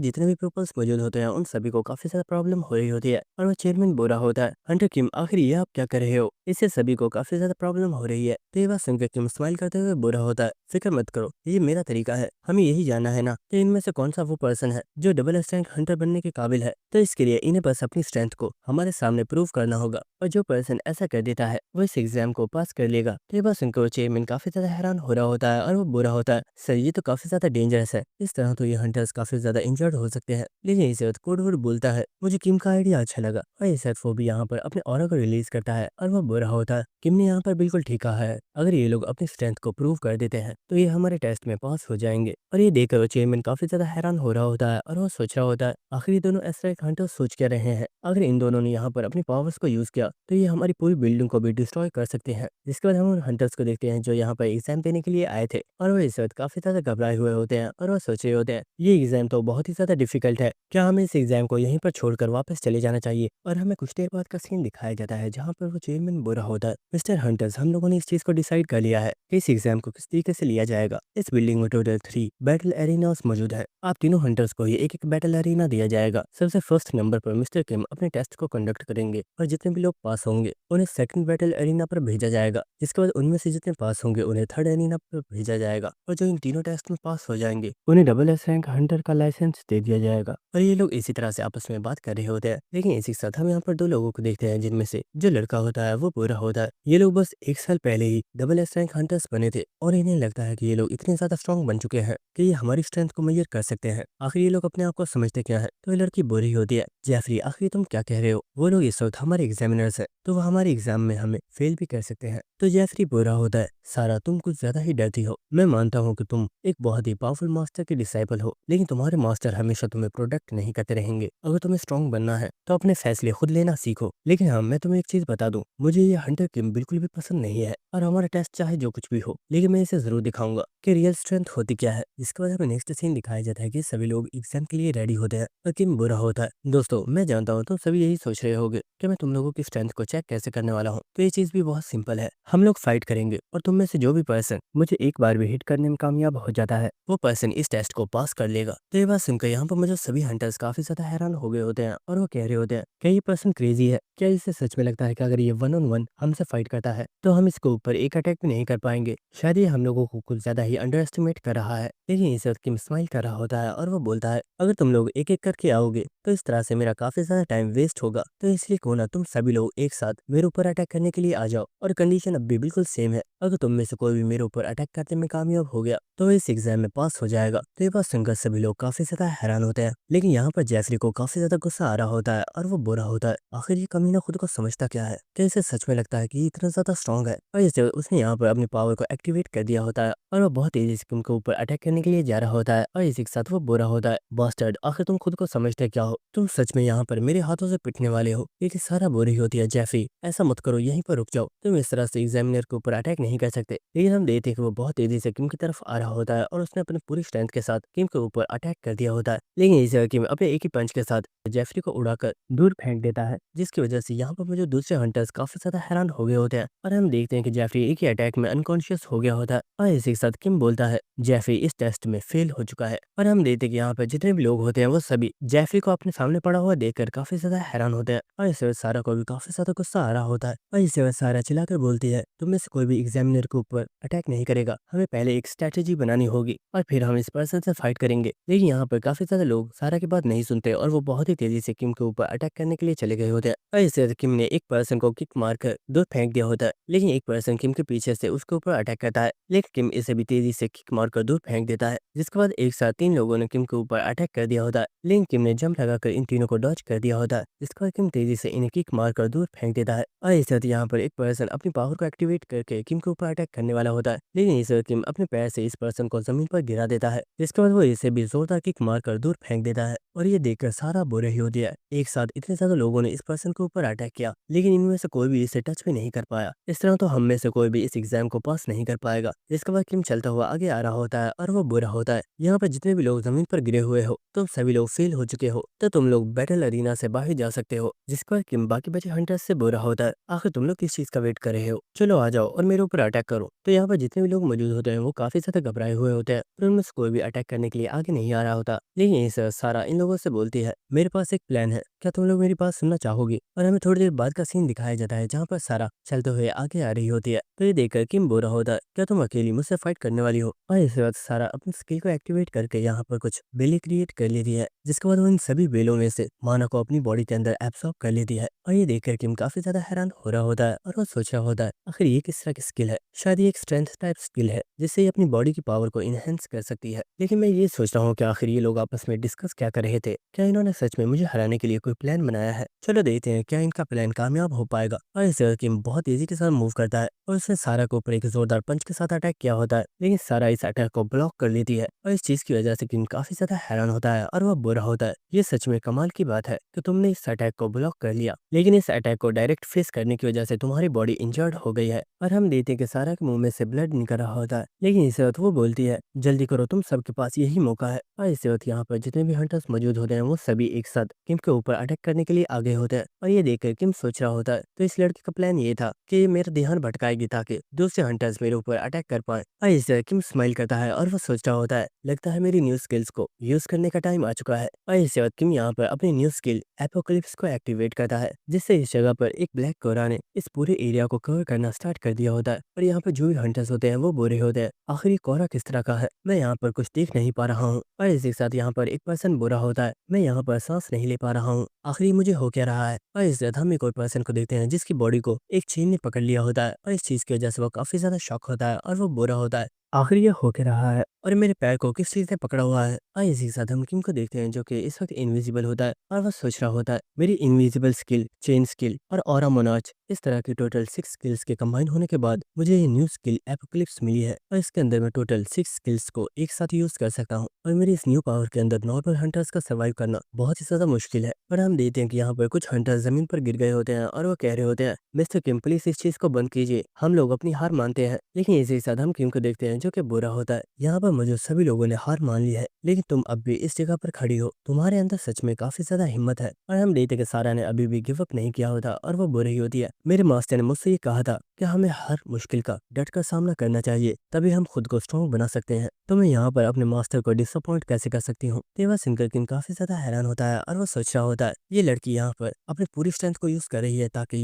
जितने भी पीपल्स मौजूद होते हैं उन सभी को काफी ज्यादा प्रॉब्लम हो रही होती है। और वो चेयरमैन बुरा होता है, हंटर किम आखिर ये आप क्या कर रहे हो? इससे सभी को काफी ज्यादा प्रॉब्लम हो रही है। तो ये बात सुनकर किम स्माइल करते हुए बुरा होता है, फिक्र मत करो, ये मेरा तरीका है। हमें यही जानना है ना कि इनमें से कौन सा वो पर्सन है जो डबल एस रैंक हंटर बनने के काबिल है। तो इसके लिए इन्हें बस अपनी स्ट्रेंथ को हमारे सामने प्रूव करना होगा और जो पर्सन ऐसा कर देता है वो इस एग्जाम को पास कर लेगा। तो ये बात सुनकर वो चेयरमैन काफी ज्यादा हैरान हो रहा होता है और वो बुरा होता है, सर ये तो काफी ज्यादा डेंजरस है, इस तरह तो ये हंटर्स काफी ज्यादा इंजर्ड हो सकते हैं। लेकिन इस वक्त कोडवुड बोलता है, मुझे किम का आइडिया अच्छा लगा। और इस वक्त वो भी यहाँ पर अपने ऑरा को रिलीज करता है और वो बुरा होता है, किम ने यहाँ पर बिल्कुल ठीक कहा है, अगर ये लोग अपनी स्ट्रेंथ को प्रूव कर देते हैं तो ये हमारे टेस्ट में पास हो जाएंगे। और ये देखकर वो चेयरमैन काफी ज्यादा हैरान हो रहा होता है और वो सोच रहा होता है, आखिर ये दोनों ऐसा एक हंटर सोच क्या रहे हैं? अगर इन दोनों ने यहाँ पर अपनी पावर्स को यूज किया तो ये हमारी पूरी बिल्डिंग को भी डिस्ट्रॉय कर सकते हैं। जिसके बाद हम उन हंटर्स को देखते हैं जो यहाँ पर एग्जाम देने के लिए आए थे और वो इस वक्त काफी ज्यादा घबराए हुए होते हैं और वो सोच रहे होते हैं ये एग्जाम तो बहुत ही ज्यादा डिफिकल्ट है, क्या हमें इस एग्जाम को यहीं पर छोड़कर वापस चले जाना चाहिए? और हमें कुछ देर बाद का सीन दिखाया जाता है जहाँ पर वो चेयरमैन बुरा होता है, मिस्टर हंटर्स हम लोगों ने इस चीज को डिसाइड कर लिया है कि इस एग्जाम को किस तरीके से लिया जाएगा। इस बिल्डिंग में टोटल 3 बैटल एरिनास मौजूद है, आप तीनों हंटर्स को ये एक एक बैटल एरिना दिया जाएगा। सबसे फर्स्ट नंबर पर मिस्टर किम अपने टेस्ट को कंडक्ट करेंगे और जितने भी लोग पास होंगे उन्हें सेकंड बैटल एरिना पर भेजा जाएगा। जिसके बाद उनमें से जितने पास होंगे उन्हें थर्ड एरिना पर भेजा जाएगा और जो इन तीनों टेस्ट में पास हो जाएंगे उन्हें डबल एस रैंक हंटर का लाइसेंस दे दिया जाएगा। और ये लोग इसी तरह से आपस में बात कर रहे होते हैं। लेकिन इसी के साथ हम यहाँ पर 2 लोगों को देखते हैं जिनमें से जो लड़का होता है वो बुरा होता है। ये लोग बस 1 साल पहले ही डबल एस रैंक हंटर्स बने थे और इन्हें लगता है कि ये लोग इतने ज्यादा स्ट्रॉन्ग बन चुके हैं कि ये हमारी स्ट्रेंथ को मेजर कर सकते हैं। आखिर ये लोग अपने आप को समझते क्या है? तो ये लड़की बुरी होती है, जेफरी आखिर तुम क्या कह रहे हो? वो लोग इस वक्त हमारे एग्जामिनर्स है तो वो हमारे एग्जाम में हमें फेल भी कर सकते हैं। तो जेफरी बुरा होता है, सारा तुम कुछ ज्यादा ही डरती हो। मैं मानता हूँ कि तुम एक बहुत ही पावरफुल मास्टर की डिसाइपल हो, लेकिन तुम्हारे मास्टर हमेशा तुम्हें प्रोटेक्ट नहीं करते रहेंगे। अगर तुम्हें स्ट्रॉन्ग बनना है तो अपने फैसले खुद लेना सीखो। लेकिन हाँ, मैं तुम्हें एक चीज बता दूं, मुझे ये हंटर किम बिल्कुल भी पसंद नहीं है और हमारा टेस्ट चाहे जो कुछ भी हो, लेकिन मैं इसे जरूर दिखाऊंगा कि रियल स्ट्रेंथ होती क्या है। इसके बाद हमें नेक्स्ट सीन दिखाया जाता है कि सभी लोग एग्जाम के लिए रेडी होते हैं और किम बुरा होता है। दोस्तों मैं जानता हूँ तुम सभी यही सोच रहे होगे कि मैं तुम लोगों की स्ट्रेंथ को चेक कैसे करने वाला हूँ। तो ये चीज भी बहुत सिंपल है, हम लोग फाइट करेंगे और तुम में से जो भी पर्सन मुझे एक बार भी हिट करने में कामयाब हो जाता है वो पर्सन इस टेस्ट को पास कर लेगा। तो ये बात सुनकर यहाँ पर मुझे सभी हंटर्स काफी ज्यादा हैरान हो गए होते हैं और वो कह रहे होते हैं, क्या ये पर्सन क्रेजी है? क्या इसे सच में लगता है कि अगर ये 1-on-1 हमसे फाइट करता है तो हम इसके ऊपर एक अटैक भी नहीं कर पाएंगे? शायद ये हम लोगों को कुछ ज्यादा ही अंडर एस्टिमेट कर रहा है। लेकिन इस वक्त किम स्माइल कर रहा होता है और वो बोलता है, अगर तुम लोग एक एक करके आओगे तो इस तरह से मेरा काफी ज्यादा टाइम वेस्ट होगा, तो इसलिए क्यों ना तुम सभी लोग एक साथ मेरे ऊपर अटैक करने के लिए आ जाओ। और कंडीशन अब भी बिल्कुल सेम है, अगर तुम में से कोई भी मेरे ऊपर अटैक करने में कामयाब हो गया तो इस एग्जाम में पास हो जाएगा। तो ये बात सुनकर सभी लोग काफी ज्यादा हैरान होते हैं, लेकिन यहाँ पर जेफरी को काफी ज्यादा गुस्सा आ रहा होता है और वो बुरा होता है। आखिर ये कमीना खुद को समझता क्या है? क्या इसे सच में लगता है कि ये इतना ज्यादा स्ट्रांग है? और इसे उसने यहाँ पर अपनी पावर को एक्टिवेट कर दिया होता है और वो बहुत तेजी से उनके ऊपर अटैक करने के लिए जा रहा होता है और इसी के साथ वो बुरा होता है। बास्टर्ड, आखिर तुम खुद को समझते क्या हो? तुम सच में यहाँ पर मेरे हाथों से पिटने वाले हो? ये सारा बुरी होती है। जेफरी, ऐसा मत करो, यहीं पर रुक जाओ। तुम इस तरह से एग्जामिनर के ऊपर अटैक नहीं कर सकते। लेकिन हम देखते हैं कि वो बहुत तेजी से किम की तरफ आ रहा होता है और उसने अपनी पूरी स्ट्रेंथ के साथ किम के ऊपर अटैक कर दिया होता है। लेकिन इस जगह किम अपने एक ही पंच के साथ जेफरी को उड़ाकर दूर फेंक देता है, जिसकी वजह से यहाँ पर मुझे दूसरे हंटर्स काफी ज्यादा हैरान हो गए होते हैं और हम देखते हैं कि जेफरी एक ही अटैक में अनकॉन्शियस हो गया होता है। और इसी के साथ किम बोलता है जेफरी इस टेस्ट में फेल हो चुका है। और हम देखते हैं कि यहाँ पर जितने भी लोग होते हैं वो सभी जेफरी को अपने सामने पड़ा हुआ देखकर काफी ज्यादा हैरान होते हैं और इससे सारा को भी काफी ज्यादा गुस्सा आ रहा होता है। और इससे सारा चिल्लाकर बोलती है तुम में से कोई भी एग्जामिनर के ऊपर अटैक नहीं करेगा, हमें पहले एक स्ट्रेटेजी बनानी होगी और फिर हम इस पर्सन से फाइट करेंगे। लेकिन यहाँ पर काफी ज्यादा लोग सारा की बात नहीं सुनते और वो बहुत ही तेजी से किम के ऊपर अटैक करने के लिए चले गए होते हैं। और इससे किम ने एक पर्सन को किक मारकर दूर फेंक दिया होता है, लेकिन एक पर्सन किम के पीछे से उसके ऊपर अटैक करता है, लेकिन किम इसे भी तेजी से किक मारकर दूर फेंक देता है। जिसके बाद एक साथ 3 लोगों ने किम के ऊपर अटैक कर दिया होता है, लेकिन किम ने जंप लगाकर इन तीनों को डॉज कर दिया होता है। जिसके बाद किम तेजी से इन्हें किक मारकर दूर फेंक देता है। और इस तरह यहाँ पर एक पर्सन अपनी पावर को एक्टिवेट करके किम के ऊपर अटैक करने वाला होता है, लेकिन इस किम अपने पैर से इस पर्सन को जमीन पर गिरा देता है। जिसके बाद वो इसे भी जोरदार किक मारकर दूर फेंक देता है और ये देखकर सारा बुरे ही हो दिया। एक साथ इतने ज्यादा लोगों ने इस पर्सन के ऊपर अटैक किया, लेकिन इनमें से कोई भी इसे टच भी नहीं कर पाया। इस तरह तो हम में से कोई भी इस एग्जाम को पास नहीं कर पाएगा। जिसके बाद किम चलता हुआ आगे आ रहा होता है और वो बुरा होता है यहाँ पर जितने भी लोग जमीन पर गिरे हुए हो तुम सभी लोग फेल हो चुके हो, तो तुम लोग बैटल अरीना से बाहर जा सकते हो। जिसके बाद किम बाकी बचे हंटर्स से बुरा होता है आखिर तुम लोग किस चीज का वेट कर रहे हो, चलो आ जाओ और मेरे ऊपर अटैक करो। तो यहाँ पर जितने भी लोग मौजूद होते हैं वो काफी ज्यादा घबराए हुए होते हैं और उनमें से कोई भी अटैक करने के लिए आगे नहीं आ रहा होता। लेकिन इस सारा इन लोगों से बोलती है मेरे पास एक प्लान है, क्या तुम लोग मेरी बात सुनना चाहोगे? और हमें थोड़ी देर बाद का सीन दिखाया जाता है जहाँ पर सारा चलते हुए आगे आ रही होती है। तो ये देखकर किम बुरा होता है क्या तुम अकेली मुझसे फाइट करने वाली हो? और इस वक्त सारा अपनी स्किल को एक्टिवेट करके यहाँ पर कुछ बेलें क्रिएट कर लेती है, जिसके बाद वो इन सभी बेलों में से माना को अपनी बॉडी के अंदर एब्सॉर्ब कर लेती है। और ये देखकर किम काफी ज्यादा हैरान हो रहा होता है और वो सोच रहा होता है आखिर ये किस तरह की स्किल है। शायद ये एक स्ट्रेंथ टाइप स्किल है जिससे ये अपनी बॉडी की पावर को इनहेंस कर सकती है। लेकिन मैं ये सोच रहा हूँ कि आखिर ये लोग आपस में डिस्कस क्या कर रहे थे, क्या इन्होंने सच में मुझे हराने के लिए कोई प्लान बनाया है? चलो देखते हैं क्या इनका प्लान कामयाब हो पाएगा। और इस किम बहुत तेजी के साथ मूव करता है और उसने सारा के ऊपर एक जोरदार पंच के साथ अटैक किया होता है, लेकिन सारा इस अटैक को ब्लॉक कर लेती है और इस चीज की वजह से किम काफी ज्यादा हैरान होता है और वह बुरा होता है। ये सच में कमाल की बात है कि तुमने इस अटैक को ब्लॉक कर लिया, लेकिन इस अटैक को डायरेक्ट फेस करने की वजह से तुम्हारी बॉडी इंजर्ड हो गई है। और हम देखते हैं कि सारा के मुंह में से ब्लड निकल रहा होता है, लेकिन इस वक्त वो बोलती है जल्दी करो, तुम सबके पास यही मौका है। और इस वक्त यहाँ पर जितने भी हंटर्स मौजूद होते हैं वो सभी एक साथ किम के ऊपर अटैक करने के लिए आगे होते हैं। और ये देखकर किम सोच रहा होता है तो इस लड़की का प्लान ये था कि ये मेरा ध्यान भटकाएगी ताकि दूसरे हंटर्स मेरे ऊपर अटैक कर पाए। और इस किम स्माइल करता है और वो सोच रहा होता है लगता है मेरी न्यू स्किल्स को यूज करने का टाइम आ चुका है। और इस वक्त किम यहाँ पर अपनी न्यू स्किल एपोकलिप्स को एक्टिवेट करता है, जिससे इस जगह पर एक ब्लैक कोरा ने इस पूरे एरिया को कवर करना स्टार्ट कर दिया होता है। और यहाँ पर जो भी हंटर्स होते हैं वो बुरे होते हैं आखिर ये कोरा किस तरह का है, मैं यहाँ पर कुछ देख नहीं पा रहा हूँ। और इसी के साथ यहाँ पर एक पर्सन बुरा होता है, मैं यहाँ पर सांस नहीं ले पा रहा हूँ, आखिर ये मुझे हो क्या रहा है। और इस हम एक और पर्सन को देखते हैं जिसकी बॉडी को एक चेन ने पकड़ लिया होता है और इस चीज की वजह से वो काफी ज्यादा शॉक होता है और वो बुरा होता है आखिर ये हो क्या रहा है और मेरे पैर को किस चीज ने पकड़ा हुआ है। और इसी के साथ हम किम को देखते हैं जो कि इस वक्त इनविजिबल होता है और वह सोच रहा होता है मेरी इनविजिबल स्किल, चेन स्किल और ऑरा मोनाच, इस तरह की टोटल 6 स्किल्स के कंबाइन होने के बाद मुझे ये न्यू स्किल एपोकलिप्स मिली है और इसके अंदर मैं टोटल 6 स्किल्स को एक साथ यूज कर सकता हूँ। और मेरी इस न्यू पावर के अंदर नॉर्मल हंटर्स का सर्वाइव करना बहुत ही ज्यादा मुश्किल है। और हम देखते हैं कि यहाँ पर कुछ हंटर्स जमीन पर गिर गए होते हैं और वो कह रहे होते हैं मिस्टर किम प्लीज इस चीज को बंद कीजिए, हम लोग अपनी हार मानते हैं। लेकिन इसी के साथ हम किम को देखते हैं जो कि बुरा होता है यहाँ पर मुझे सभी लोगों ने हार मान ली है, लेकिन तुम अब भी इस जगह पर खड़ी हो, तुम्हारे अंदर सच में काफी ज्यादा हिम्मत है। और हम देखते हैं कि सारा ने अभी भी गिव अप नहीं किया होता और वो बुरी होती है मेरे मास्टर ने मुझसे ये कहा था कि हमें हर मुश्किल का डट कर सामना करना चाहिए, तभी हम खुद को स्ट्रॉन्ग बना सकते हैं। तो मैं यहाँ पर अपने मास्टर को डिसअपॉइंट कैसे कर सकती हूँ? तेवा सिंकर किम काफी ज्यादा हैरान होता है और वो सोच रहा होता है ये लड़की यहाँ पर अपनी पूरी स्ट्रेंथ को यूज कर रही है ताकि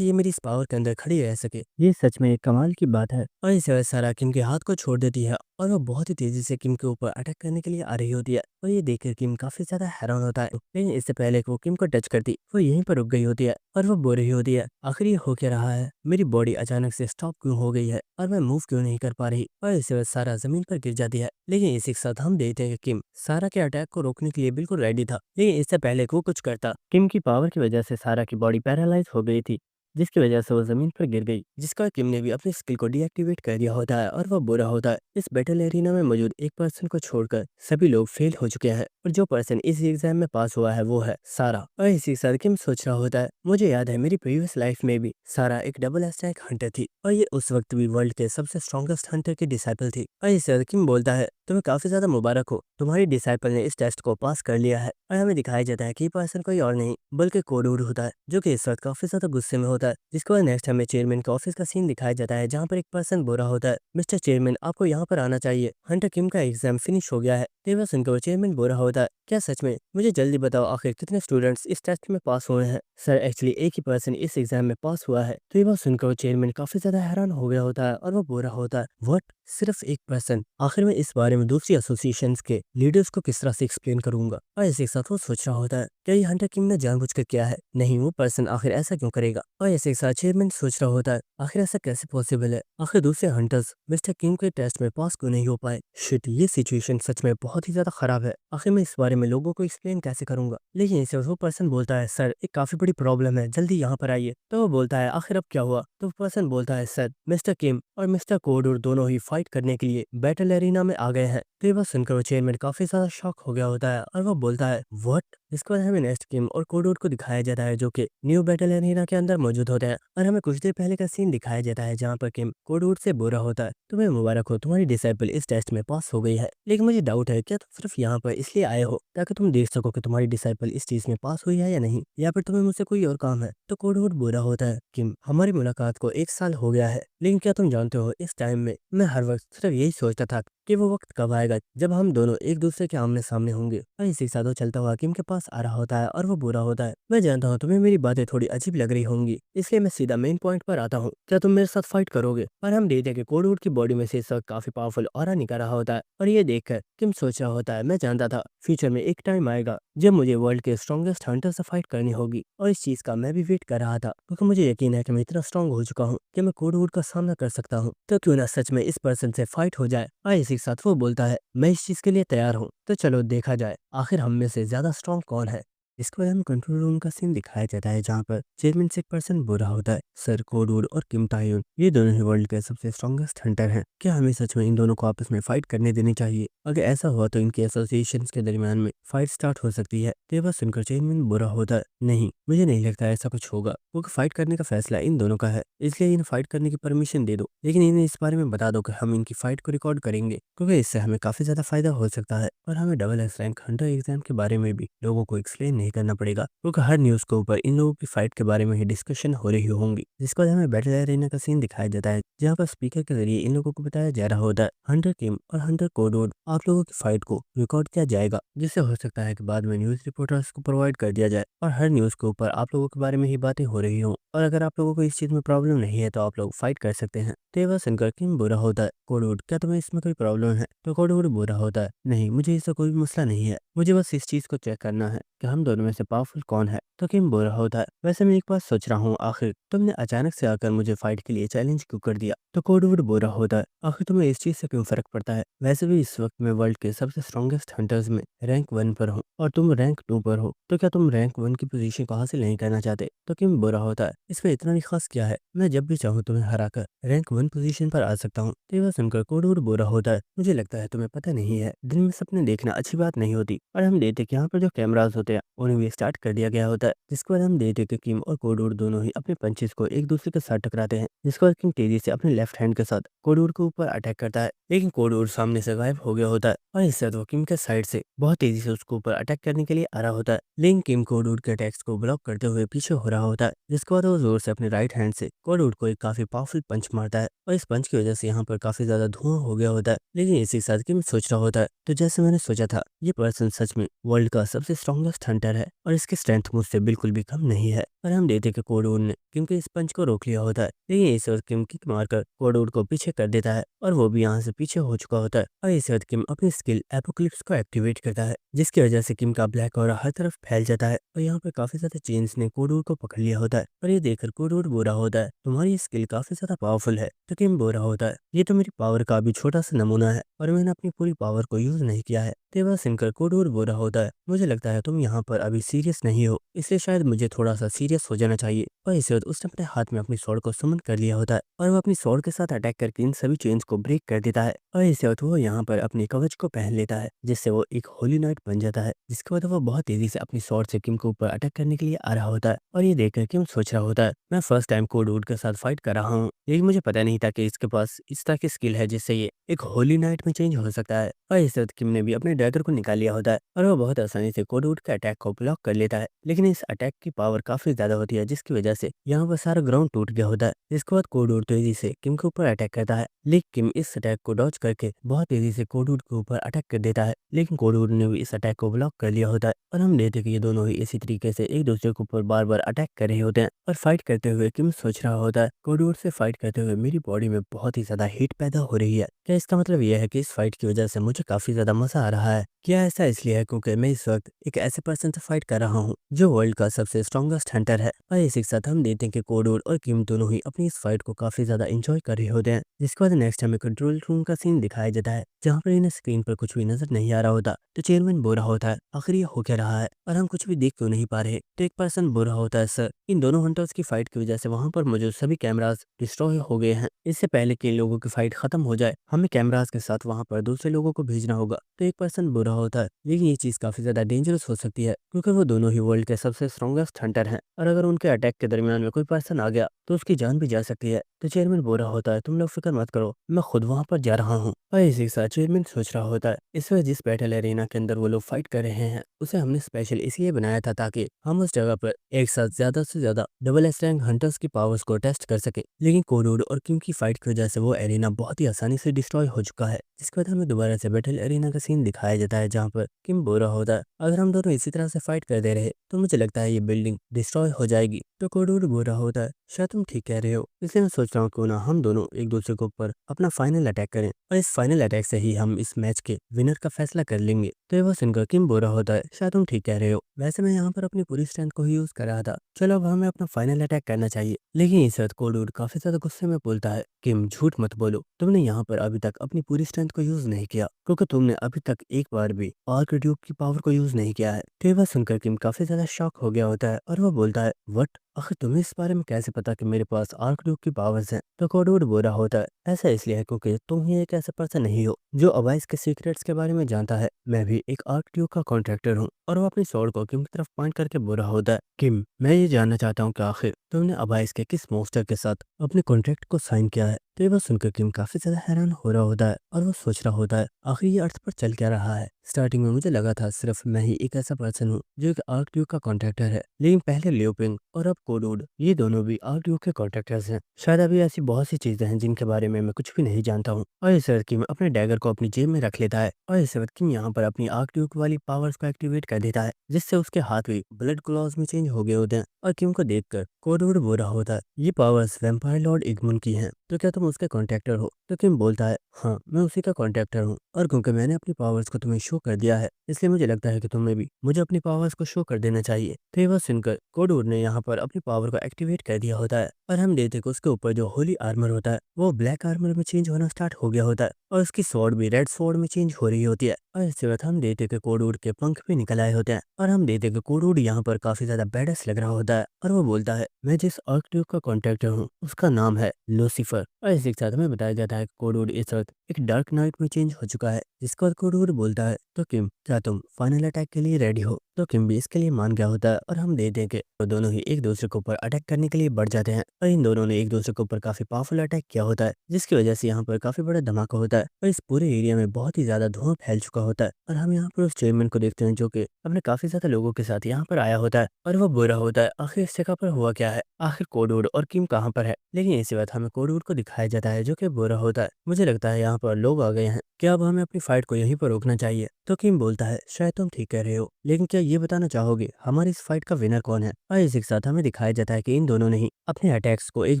ये मेरी इस पावर के अंदर खड़ी रह सके। ये सच में एक कमाल की बात है। और इस वजह सारा किम के हाथ को छोड़ देती है और वो बहुत ही तेजी से किम के ऊपर अटैक करने के लिए आ रही होती है। और ये देखकर किम काफी ज्यादा हैरान होता है, लेकिन इससे पहले कि वो किम को टच करती वो यहीं पर रुक गई होती है और वो बोल रही होती है आखिर ये हो क्या रहा है, मेरी बॉडी अचानक से स्टॉप क्यों हो गई है और मैं मूव क्यों नहीं कर पा रही, और इसके बाद सारा जमीन पर गिर जाती है। लेकिन इसी के साथ हम देखते हैं कि किम सारा के अटैक को रोकने के लिए बिल्कुल रेडी था, लेकिन इससे पहले कि वो कुछ करता, किम की पावर की वजह से सारा की बॉडी पैरालाइज हो गई थी, जिसकी वजह से वो जमीन पर गिर गई, जिसका किम ने भी अपनी स्किल को डीएक्टिवेट कर दिया होता है और वह बुरा होता है। इस बैटल एरिना में मौजूद एक पर्सन को छोड़कर सभी लोग फेल हो चुके हैं, और जो पर्सन इस एग्जाम में पास हुआ है वो है सारा। और इसी के साथ किम सोच रहा होता है, मुझे याद है मेरी प्रीवियस लाइफ में भी सारा एक डबल स्टैक हंटर थी, और ये उस वक्त भी वर्ल्ड के सबसे स्ट्रॉन्गेस्ट हंटर की डिसाइपल थी। और इस तरह किम बोलता है, तुम्हें काफी ज्यादा मुबारक हो, तुम्हारी डिसाइपल ने इस टेस्ट को पास कर लिया है। और हमें दिखाया जाता है कि ये पर्सन कोई और नहीं बल्कि कोडूड होता है, जो कि इस वक्त काफी ज्यादा गुस्से में होता है। जिसके बाद नेक्स्ट हमें चेयरमैन के ऑफिस का सीन दिखाया जाता है, जहाँ पर एक पर्सन बुरा होता है, मिस्टर चेयरमैन आपको यहाँ पर आना चाहिए, हंटर किम का एग्जाम फिनिश हो गया है। तो बस सुनकर चेयरमैन बुरा होता है, क्या सच में? मुझे जल्दी बताओ आखिर कितने स्टूडेंट्स इस टेस्ट में पास हुए हैं। सर एक्चुअली एक ही पर्सन इस एग्जाम में पास हुआ है। तो ये बात सुनकर चेयरमैन काफी ज्यादा हैरान हो गया होता है और वो बुरा होता है, व्हाट, सिर्फ एक पर्सन? आखिर में इस बारे में दूसरी एसोसिएशंस के लीडर्स को किस तरह से एक्सप्लेन करूंगा। और इसी के साथ वो सोच रहा होता है, क्या ये हंटर किम ने जानबूझकर किया है? नहीं, वो पर्सन आखिर ऐसा क्यों करेगा? और इसी के साथ चेयरमैन सोच रहा होता है, आखिर ऐसा कैसे पॉसिबल है? आखिर दूसरे हंटर्स मिस्टर किम के टेस्ट में पास क्यों नहीं हो पाए? शिट, ये सिचुएशन सच में बहुत ही ज्यादा खराब है। आखिर मैं इस बारे में लोगों को एक्सप्लेन कैसे करूंगा? लेकिन इसे वो पर्सन बोलता है, सर एक काफी बड़ी प्रॉब्लम है, जल्दी यहाँ पर आइए। तो वो बोलता है, आखिर अब क्या हुआ? तो पर्सन बोलता है, सर मिस्टर किम और मिस्टर कोडूर दोनों ही फाइट करने के लिए बैटल एरिना में आ गए हैं। तो ये बात सुनकर वो चेयरमैन काफी ज्यादा शॉक हो गया होता है और वो बोलता है, व्हाट? इसके बाद हमें नेक्स्ट किम और कोडूर को दिखाया जाता है, जो कि न्यू बैटल एरिना के अंदर मौजूद होते हैं। और हमें कुछ देर पहले का सीन दिखाया जाता है, जहाँ पर किम कोडूर से बुरा होता है, तुम्हें मुबारक हो, तुम्हारी डिसाइपल इस टेस्ट में पास हो गई है। लेकिन मुझे डाउट है, क्या तुम सिर्फ यहाँ पर इसलिए आए हो ताकि तुम देख सको कि तुम्हारी डिसाइपल इस चीज में पास हुई है या नहीं, या फिर तुम्हें मुझसे कोई और काम है? तो कोडूर बुरा होता है, किम हमारी मुलाकात को 1 साल हो गया है, लेकिन क्या तुम जानते हो इस टाइम में मैं हर वक्त सिर्फ यही सोचता था कि वो वक्त कब आएगा जब हम दोनों एक दूसरे के आमने सामने होंगे। और इसी के साथ वो चलता हुआ किम के पास आ रहा होता है और वो बुरा होता है, मैं जानता हूँ तुम्हें मेरी बातें थोड़ी अजीब लग रही होंगी, इसलिए मैं सीधा मेन पॉइंट पर आता हूँ, क्या तुम मेरे साथ फाइट करोगे? और हम देखते हैं कि कोडवुड की बॉडी में से इस वक्त काफी पावरफुल ऑरा निकल रहा होता है, और ये देखकर किम सोच रहा होता है, मैं जानता था फ्यूचर में एक टाइम आएगा जब मुझे वर्ल्ड के स्ट्रॉन्गेस्ट हंटर से फाइट करनी होगी, और इस चीज का मैं भी वेट कर रहा था, क्योंकि मुझे यकीन है कि मैं इतना स्ट्रॉन्ग हो चुका हूँ कि मैं कोडवुड का सामना कर सकता हूँ। तो क्यों ना सच में इस पर्सन से फाइट हो जाए। और इसी के साथ वो बोलता है, मैं इस चीज के लिए तैयार हूँ, तो चलो देखा जाए आखिर हम में से ज्यादा स्ट्रॉन्ग कौन है। इसके बाद हमें कंट्रोल रूम का सीन दिखाया जाता है, जहाँ पर चेयरमैन से एक पर्सन बुरा होता है, सर कोडवुड और किम तायुन ये दोनों ही वर्ल्ड के सबसे स्ट्रॉन्गेस्ट हंटर हैं, क्या हमें सच में इन दोनों को आपस में फाइट करने देनी चाहिए? अगर ऐसा हुआ तो इनके एसोसिएशन के दरमियान में फाइट स्टार्ट हो सकती है। तो ये बात सुनकर चेयरमैन बुरा होता है, नहीं मुझे नहीं लगता ऐसा कुछ होगा, क्योंकि फाइट करने का फैसला इन दोनों का है, इसलिए इन्हें फाइट करने की परमिशन दे दो, लेकिन इन्हें इस बारे में बता दो कि हम इनकी फाइट को रिकॉर्ड करेंगे, क्योंकि इससे हमें काफी ज्यादा फायदा हो सकता है, और हमें double S rank Hunter exam के बारे में भी लोगों को एक्सप्लेन नहीं करना पड़ेगा, क्योंकि हर न्यूज के ऊपर इन लोगों की फाइट के बारे में ही डिस्कशन हो रही होंगी। जिसके बाद हमें बैटल एरिना का सीन दिखाया जाता है, जहाँ पर स्पीकर के जरिए इन लोगों को बताया जा रहा होता है, हंटर किम और हंटर कोडवुड आप लोगों की फाइट को रिकॉर्ड किया जाएगा, जिससे हो सकता है कि बाद में न्यूज रिपोर्टर्स को प्रोवाइड कर दिया जाए, और हर न्यूज के ऊपर आप लोगों के बारे में ही बातें हो रही हों, और अगर आप लोगों को इस चीज में प्रॉब्लम नहीं है तो आप लोग फाइट कर सकते हैं। तो ये बात सुनकर किम बुरा होता है, कोडवुड क्या तुम्हें इसमें कोई प्रॉब्लम है? तो कोडवुड बुरा होता है, नहीं मुझे इससे कोई भी मसला नहीं है, मुझे बस इस चीज को चेक करना है कि हम दोनों में से पावरफुल कौन है। तो किम बुरा होता है, वैसे मैं एक बात सोच रहा हूँ, आखिर तुमने अचानक से आकर मुझे फाइट के लिए चैलेंज क्यों कर दिया? तो कोडवुड बुरा होता है, आखिर तुम्हें इस चीज से क्यों फर्क पड़ता है? वैसे भी इस वक्त मैं वर्ल्ड के सबसे स्ट्रॉन्गेस्ट हंटर्स में रैंक 1 पर हूँ, और तुम रैंक 2 पर हो, तो क्या तुम रैंक 1 की पोजीशन को हासिल नहीं करना चाहते? तो किम बुरा होता है, इसमें इतना भी खास क्या है, मैं जब भी चाहूँ तुम्हें हराकर रैंक 1 पोजीशन पर आ सकता हूँ। तो यह सुनकर कोडवुड बुरा होता है, मुझे लगता है तुम्हें पता नहीं है, दिन में सपने देखना अच्छी बात नहीं होती। और हम देखते कि यहाँ पर जो कैमरास होते हैं उन्हें भी स्टार्ट कर दिया गया होता है, जिसके बाद हम देखते कि किम और कोडवुड दोनों ही अपने पंचेस को एक दूसरे के साथ टकराते हैं, जिसके बाद किम तेजी से अपने लेफ्ट हैंड के साथ कोडवुड के ऊपर अटैक करता है, लेकिन कोडवुड सामने से गायब हो गया होता है, और इससे वो किम के साइड से बहुत तेजी से उसके ऊपर अटैक करने के लिए आ रहा होता है, लेकिन किम कोडवुड के अटैक्स को ब्लॉक करते हुए पीछे हो रहा होता है, जिसके बाद वो जोर से अपने राइट हैंड से कोडवुड को एक काफी पावरफुल पंच मारता है, और इस पंच की वजह से यहाँ पर काफी ज्यादा धुआं हो गया होता है। लेकिन इसी के साथ किम सोच रहा होता है, तो जैसे मैंने सोचा था, ये पर्सन सच में वर्ल्ड का सबसे स्ट्रॉन्गेस्ट हंटर है और इसकी स्ट्रेंथ मुझसे बिल्कुल भी कम नहीं है। और हम देखते कि कोडवुड ने किम के इस पंच को रोक लिया होता है, लेकिन इस वक्त किम किक मारकर कोडवुड को पीछे कर देता है और वो भी यहाँ से पीछे हो चुका होता है। और इस वक्त किम अपनी स्किल एपोक्लिप्स को एक्टिवेट करता है, जिसकी वजह से किम का ब्लैक ऑरा हर तरफ फैल जाता है और यहाँ पर काफी ज्यादा चेन्स ने कोडवुड को पकड़ लिया होता है। और ये देखकर कोडवुड बोल रहा होता है, तुम्हारी स्किल काफी ज्यादा पावरफुल है। तो किम बोल रहा होता है, ये तो मेरी पावर का भी छोटा सा नमूना है और मैंने अपनी पूरी पावर को यूज नहीं किया है। तो वह सुनकर कोडवुड बोल रहा होता है, मुझे लगता है तुम यहाँ पर अभी सीरियस नहीं हो, इसलिए शायद मुझे थोड़ा सा सीरियस हो जाना चाहिए। और इस वक्त उसने अपने हाथ में अपनी स्वॉर्ड को सुमन कर लिया होता है और वो अपनी स्वॉर्ड के साथ अटैक करके इन सभी चेन्स को ब्रेक कर देता है। और इस वक्त वो यहाँ पर अपने कवच को पहन लेता है, जिससे वो एक होली नाइट बन जाता है, जिसके बाद वो बहुत तेजी से अपनी स्वॉर्ड से किम के ऊपर अटैक करने के लिए आ रहा होता है। और ये देखकर किम सोच रहा होता है, मैं फर्स्ट टाइम कोडवुड के साथ फाइट कर रहा हूँ, लेकिन मुझे पता नहीं था कि इसके पास इस तरह की स्किल है जिससे ये एक होली नाइट में चेंज हो सकता है। और इस वक्त किम ने भी अपने डैगर को निकाल लिया होता है और वो बहुत आसानी से कोडवुड के अटैक को ब्लॉक कर लेता है। लेकिन इस अटैक की पावर काफी ज्यादा होती है, जिसकी वजह से यहाँ पर सारा ग्राउंड टूट गया होता है। इसके बाद कोडवुड तेजी से किम के ऊपर अटैक करता है, लेकिन किम इस अटैक को डॉज करके बहुत तेजी से कोडवुड के ऊपर अटैक कर देता है। लेकिन कोडवुड ने भी इस अटैक को ब्लॉक कर लिया होता है और हम देखते हैं कि ये दोनों ही इसी तरीके से एक दूसरे के ऊपर बार बार अटैक कर रहे होते हैं। और फाइट करते हुए किम सोच रहा होता है, कोडवुड से फाइट करते हुए मेरी बॉडी में बहुत ही ज्यादा हीट पैदा हो रही है। क्या इसका मतलब यह है कि इस फाइट की वजह से मुझे काफी ज्यादा मजा आ रहा है? क्या ऐसा इसलिए है क्योंकि मैं इस वक्त एक ऐसे पर्सन से फाइट कर रहा हूँ जो वर्ल्ड का सबसे स्ट्रॉन्गेस्ट हंटर है? और इसी के साथ हम देखते हैं कि कोडवुड और किम दोनों ही अपनी इस फाइट को काफी ज्यादा एंजॉय कर रहे होते हैं। जिसके बाद नेक्स्ट हमें कंट्रोल रूम का सीन दिखाया जाता है, जहाँ पर इन्हें स्क्रीन पर कुछ भी नजर नहीं आ रहा होता। तो चेयरमैन बोल रहा होता है, आखिर ये हो क्या रहा है और हम कुछ भी देख क्यों नहीं पा रहे? तो एक पर्सन बोल रहा होता है, सर इन दोनों हंटर्स की फाइट की वजह से वहां पर मौजूद सभी कैमरास डिस्ट्रॉय हो गए हैं। इससे पहले कि इन लोगों की फाइट खत्म हो जाए, हमें कैमरास के साथ वहां पर दूसरे लोगों को भेजना होगा। तो एक पर्सन बुरा होता है, लेकिन ये चीज काफी ज्यादा डेंजरस हो सकती है क्योंकि वो दोनों ही वर्ल्ड के सबसे स्ट्रॉन्गेस्ट हंटर हैं और अगर उनके अटैक के दरमियान में कोई पर्सन आ गया तो उसकी जान भी जा सकती है। तो चेयरमैन बोल रहा होता है, तुम लोग फिक्र मत करो, मैं खुद वहां पर जा रहा हूँ। और इसी के साथ चेयरमैन सोच रहा होता है, इस वक्त जिस बैटल एरिना के अंदर वो लोग फाइट कर रहे हैं उसे हमने स्पेशल इसलिए बनाया था ताकि हम उस जगह पर एक साथ ज्यादा से ज्यादा डबल एस रैंक हंटर्स की पावर्स को टेस्ट कर सके। लेकिन कोडवुड और किम की फाइट की वजह से वो एरिना बहुत ही आसानी से डिस्ट्रॉय हो चुका है। जिसके बाद हमें दोबारा से बैटल एरिना का सीन दिखाया जाता है, जहाँ पर किम बोल रहा होता है, अगर हम दोनों इसी तरह से फाइट करते रहे तो मुझे लगता है ये बिल्डिंग डिस्ट्रॉय हो जाएगी। तो कोडवुड बोल रहा होता है, शायद तुम ठीक कह रहे हो, इसलिए मैं सोच रहा हूँ क्यों ना हम दोनों एक दूसरे के ऊपर अपना फाइनल अटैक करें और इस फाइनल अटैक से ही हम इस मैच के विनर का फैसला कर लेंगे। तो ये वो सुनकर किम बोल रहा होता है, शायद तुम ठीक कह रहे हो, वैसे मैं यहाँ पर अपनी पूरी स्ट्रेंथ को ही यूज कर रहा था, चलो अब हमें अपना फाइनल अटैक करना चाहिए। लेकिन इस वक्त कोडवुड काफी ज्यादा गुस्से में बोलता है, किम झूठ मत बोलो, तुमने यहाँ पर अभी तक अपनी पूरी स्ट्रेंथ को यूज नहीं किया क्योंकि तुमने अभी तक एक बार भी आर्क ड्यूब की पावर को यूज नहीं किया है। तो ये बात सुनकर किम काफी ज्यादा शॉक हो गया होता है और वो बोलता है, वट, आखिर तुम्हें इस बारे में कैसे पता कि मेरे पास आर्क ड्यूब की पावर्स हैं? तो कोडवुड बोल रहा होता है, ऐसा इसलिए है क्योंकि तुम ही एक ऐसा पर्सन नहीं हो जो अवाइस के सीक्रेट्स के बारे में जानता है। मैं भी एक आर्क ड्यूब का कॉन्ट्रैक्टर हूँ। और वो अपनी स्वॉर्ड को किम की तरफ पॉइंट करके बोल रहा होता है, किम मैं ये जानना चाहता हूँ कि आखिर तुमने अवाइस के किस मॉन्स्टर के साथ अपने कॉन्ट्रैक्ट को साइन किया है? तो ये बात सुनकर किम काफी ज्यादा हैरान हो रहा होता है और वो सोच रहा होता है, आखिर ये अर्थ पर चल क्या रहा है? स्टार्टिंग में मुझे लगा था सिर्फ मैं ही एक ऐसा पर्सन हूँ जो एक आर्क ड्यूब का कॉन्ट्रैक्टर है, लेकिन पहले लियोपिंग और अब कोडवुड ये दोनों भी आर्क ड्यूब के कॉन्ट्रैक्टर्स हैं। शायद अभी ऐसी बहुत सी चीजें हैं जिनके बारे में मैं कुछ भी नहीं जानता हूँ। और इस वक्त किम अपने डैगर को अपनी जेब में रख लेता है और इस वक्त किम यहाँ पर अपनी आर्क ड्यूब वाली पावर्स को एक्टिवेट कर देता है, जिससे उसके हाथ भी ब्लड क्लॉज में चेंज हो गए होते हैं। और किम को देखकर कोडवुड बोल रहा होता है, ये पावर्स वैम्पायर लॉर्ड इग्मुन की हैं, तो क्या तुम उसके कॉन्ट्रैक्टर हो? तो किम बोलता है, हाँ मैं उसी का कॉन्ट्रैक्टर हूँ और क्योंकि मैंने अपनी पावर्स को तुम्हें शो कर दिया है इसलिए मुझे लगता है कि तुम्हें भी मुझे अपनी पावर्स को शो कर देना चाहिए। तो ये बात सुनकर कोडवुड ने यहाँ पर अपनी पावर को एक्टिवेट कर दिया होता है और हम देखते हैं कि उसके ऊपर जो होली आर्मर होता है वो ब्लैक आर्मर में चेंज होना स्टार्ट हो गया होता है और उसकी स्वॉर्ड भी रेड स्वॉर्ड में चेंज हो रही होती है। और इसी वक्त हम देखते हैं कि कोडवुड के पंख भी निकल आए होते हैं और हम देखते हैं कि कोडवुड यहाँ पर काफी ज्यादा बैडस लग रहा होता है और वो बोलता है, मैं जिस आर्क ड्यूब का कॉन्ट्रैक्टर हूँ उसका नाम है लूसीफर। और इसी के साथ हमें बताया जाता है कि कोडवुड इस वक्त एक डार्क नाइट में चेंज हो चुका है, जिसके बाद कोडवुड बोलता है, तो किम क्या तुम फाइनल अटैक के लिए रेडी हो? तो किम भी इसके लिए मान गया होता है और हम देखते हैं कि वो दोनों ही एक दूसरे के ऊपर अटैक करने के लिए बढ़ जाते हैं और इन दोनों ने एक दूसरे के ऊपर काफी पावरफुल अटैक किया होता है, जिसकी वजह से यहाँ पर काफी बड़ा धमाका होता है और इस पूरे एरिया में बहुत ही ज्यादा धुआं फैल चुका होता है और हम यहाँ पर उस चेयरमैन को देखते हैं जो कि अपने काफी ज्यादा लोगों के साथ यहाँ पर आया होता है और वो बुरा होता है। आखिर इस जगह पर हुआ क्या है, आखिर कोडवुड और किम कहाँ पर है? लेकिन इसी बात हमें कोडवुड को दिखाया जाता है जो कि बुरा होता है। मुझे लगता है यहाँ पर लोग आ गए हैं, क्या अब हमें अपनी फाइट को यहीं पर रोकना चाहिए? तो किम बोलता है, शायद तुम ठीक कह रहे हो, लेकिन क्या ये बताना चाहोगे हमारी इस फाइट का विनर कौन है? और इसी के साथ हमें दिखाया जाता है कि इन दोनों ने ही अपने अटैक्स को एक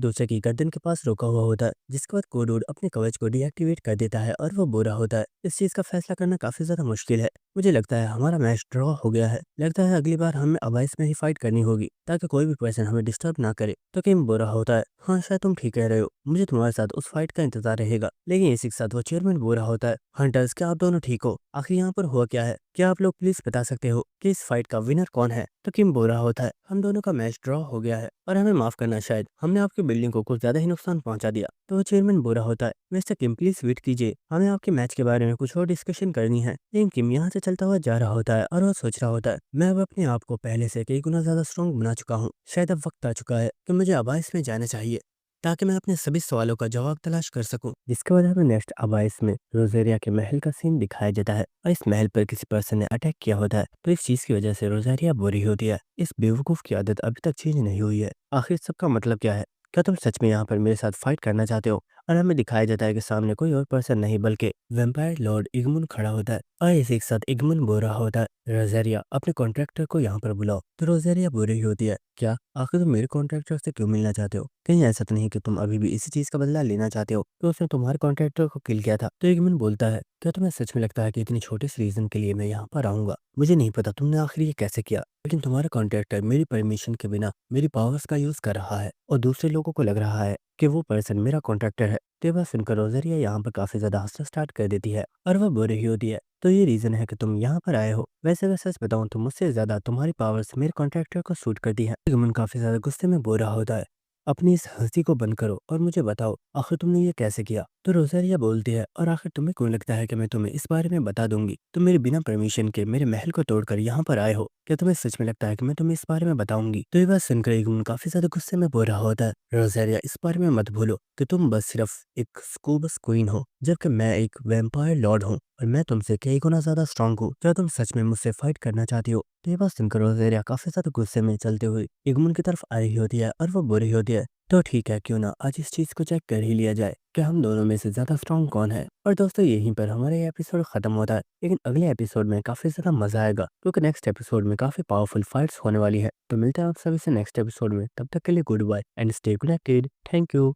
दूसरे की गर्दन के पास रोका हुआ होता है, जिसके बाद कोडवुड अपने कवच को डीएक्टिवेट कर देता है और वो बुरा होता है। इस चीज का फैसला करना काफी ज्यादा मुश्किल है। मुझे लगता है हमारा मैच ड्रॉ हो गया है। लगता है अगली बार हमें अबाइस में ही फाइट करनी होगी ताकि कोई भी पर्सन हमें डिस्टर्ब ना करे। तो किम बुरा होता है, हाँ शायद तुम ठीक कह रहे हो, मुझे तुम्हारे साथ उस फाइट का इंतजार रहेगा। लेकिन इसी के साथ वो चेयरमैन बुरा होता है, हंटर्स क्या आप दोनों ठीक हो? आखिर यहाँ पर हुआ क्या है? क्या आप लोग प्लीज बता सकते हो कि इस फाइट का विनर कौन है? तो किम बुरा होता है, हम दोनों का मैच ड्रॉ हो गया है और हमें माफ करना, शायद हमने आपकी बिल्डिंग को कुछ ज्यादा ही नुकसान पहुंचा दिया। तो वो चेयरमैन बुरा होता है, मिस्टर किम प्लीज वेट कीजिए, हमें आपके मैच के बारे में कुछ और डिस्कशन करनी है। लेकिन किम यहाँ से चलता हुआ जा रहा होता है और वो सोच रहा होता है, मैं अब अपने आप को पहले से कई गुना ज्यादा स्ट्रॉन्ग बना चुका हूँ, शायद अब वक्त आ चुका है कि मुझे अबाइस में जाना चाहिए ताकि मैं अपने सभी सवालों का जवाब तलाश कर सकूं। जिसके बाद हमें नेक्स्ट अबाइस में रोजेरिया के महल का सीन दिखाया जाता है और इस महल पर किसी पर्सन ने अटैक किया होता है, तो इस चीज की वजह से रोजेरिया बुरी होती है। इस बेवकूफ की आदत अभी तक चेंज नहीं हुई है। आखिर सबका मतलब क्या है? क्या तुम सच में यहाँ पर मेरे साथ फाइट करना चाहते हो? और हमें दिखाया जाता है कि सामने कोई और पर्सन नहीं बल्कि वेम्पायर लॉर्ड इग्मुन खड़ा होता है और इसी के साथ इग्मुन बोल रहा होता है, रोजेरिया अपने कॉन्ट्रैक्टर को यहाँ पर बुलाओ। तो रोजेरिया बुरी होती है, क्या आखिर तुम मेरे कॉन्ट्रैक्टर से क्यों मिलना चाहते हो? कहीं ऐसा तो नहीं कि तुम अभी भी इसी चीज का बदला लेना चाहते हो कि उसने तुम्हारे कॉन्ट्रैक्टर को किल किया था? तो इग्मुन बोलता है, क्या तुम्हें सच में लगता है कि इतनी छोटे से रीजन के लिए मैं यहाँ पर आऊंगा? मुझे नहीं पता तुमने आखिर ये कैसे किया, लेकिन तुम्हारा कॉन्ट्रैक्टर मेरी परमिशन के बिना मेरी पावर्स का यूज कर रहा है और दूसरे लोगों को लग रहा है कि वो पर्सन मेरा कॉन्ट्रैक्टर है। तो ये बात सुनकर रोजेरिया यहाँ पर काफी ज्यादा हंसना स्टार्ट कर देती है और वह बुरी ही होती है। तो ये रीजन है कि तुम यहाँ पर आए हो। वैसे मैं सच बताऊं तो मुझसे ज्यादा तुम्हारी पावर्स मेरे कॉन्ट्रैक्टर को सूट करती है। इग्मुन काफी ज्यादा गुस्से में बोल रहा होता है, अपनी इस हंसी को बंद करो और मुझे बताओ आखिर तुमने ये कैसे किया? तो रोजारिया बोलती है, और आखिर तुम्हें क्यों लगता है कि मैं तुम्हें इस बारे में बता दूंगी? तुम मेरे बिना परमिशन के मेरे महल को तोड़कर यहाँ पर आए हो, क्या तुम्हें सच में लगता है कि मैं तुम्हें इस बारे में बताऊंगी? तो ये बात सुनकर इग्मुन काफी ज्यादा गुस्से में बोल रहा होता है, रोजारिया इस बारे में मत भूलो कि तुम बस सिर्फ एक स्कूबस क्वीन हो, जबकि मैं एक वैम्पायर लॉर्ड हूँ और मैं तुमसे कई गुना ज्यादा स्ट्रांग हूँ। क्या तुम सच में मुझसे फाइट करना चाहती हो? तो ये बात सुनकर रोजेरिया काफी ज्यादा गुस्से में चलते हुए इग्मुन की तरफ आ रही होती है और वो बुरी होती है। तो ठीक है, क्यों ना आज इस चीज को चेक कर ही लिया जाए कि हम दोनों में से ज्यादा स्ट्रांग कौन है। और दोस्तों यहीं पर हमारा ये एपिसोड खत्म होता है, लेकिन अगले एपिसोड में काफी ज्यादा मजा आएगा क्योंकि नेक्स्ट एपिसोड में काफी पावरफुल फाइट्स होने वाली है। तो मिलते हैं आप सभी से नेक्स्ट एपिसोड में, तब तक के लिए goodbye and stay connected. Thank you.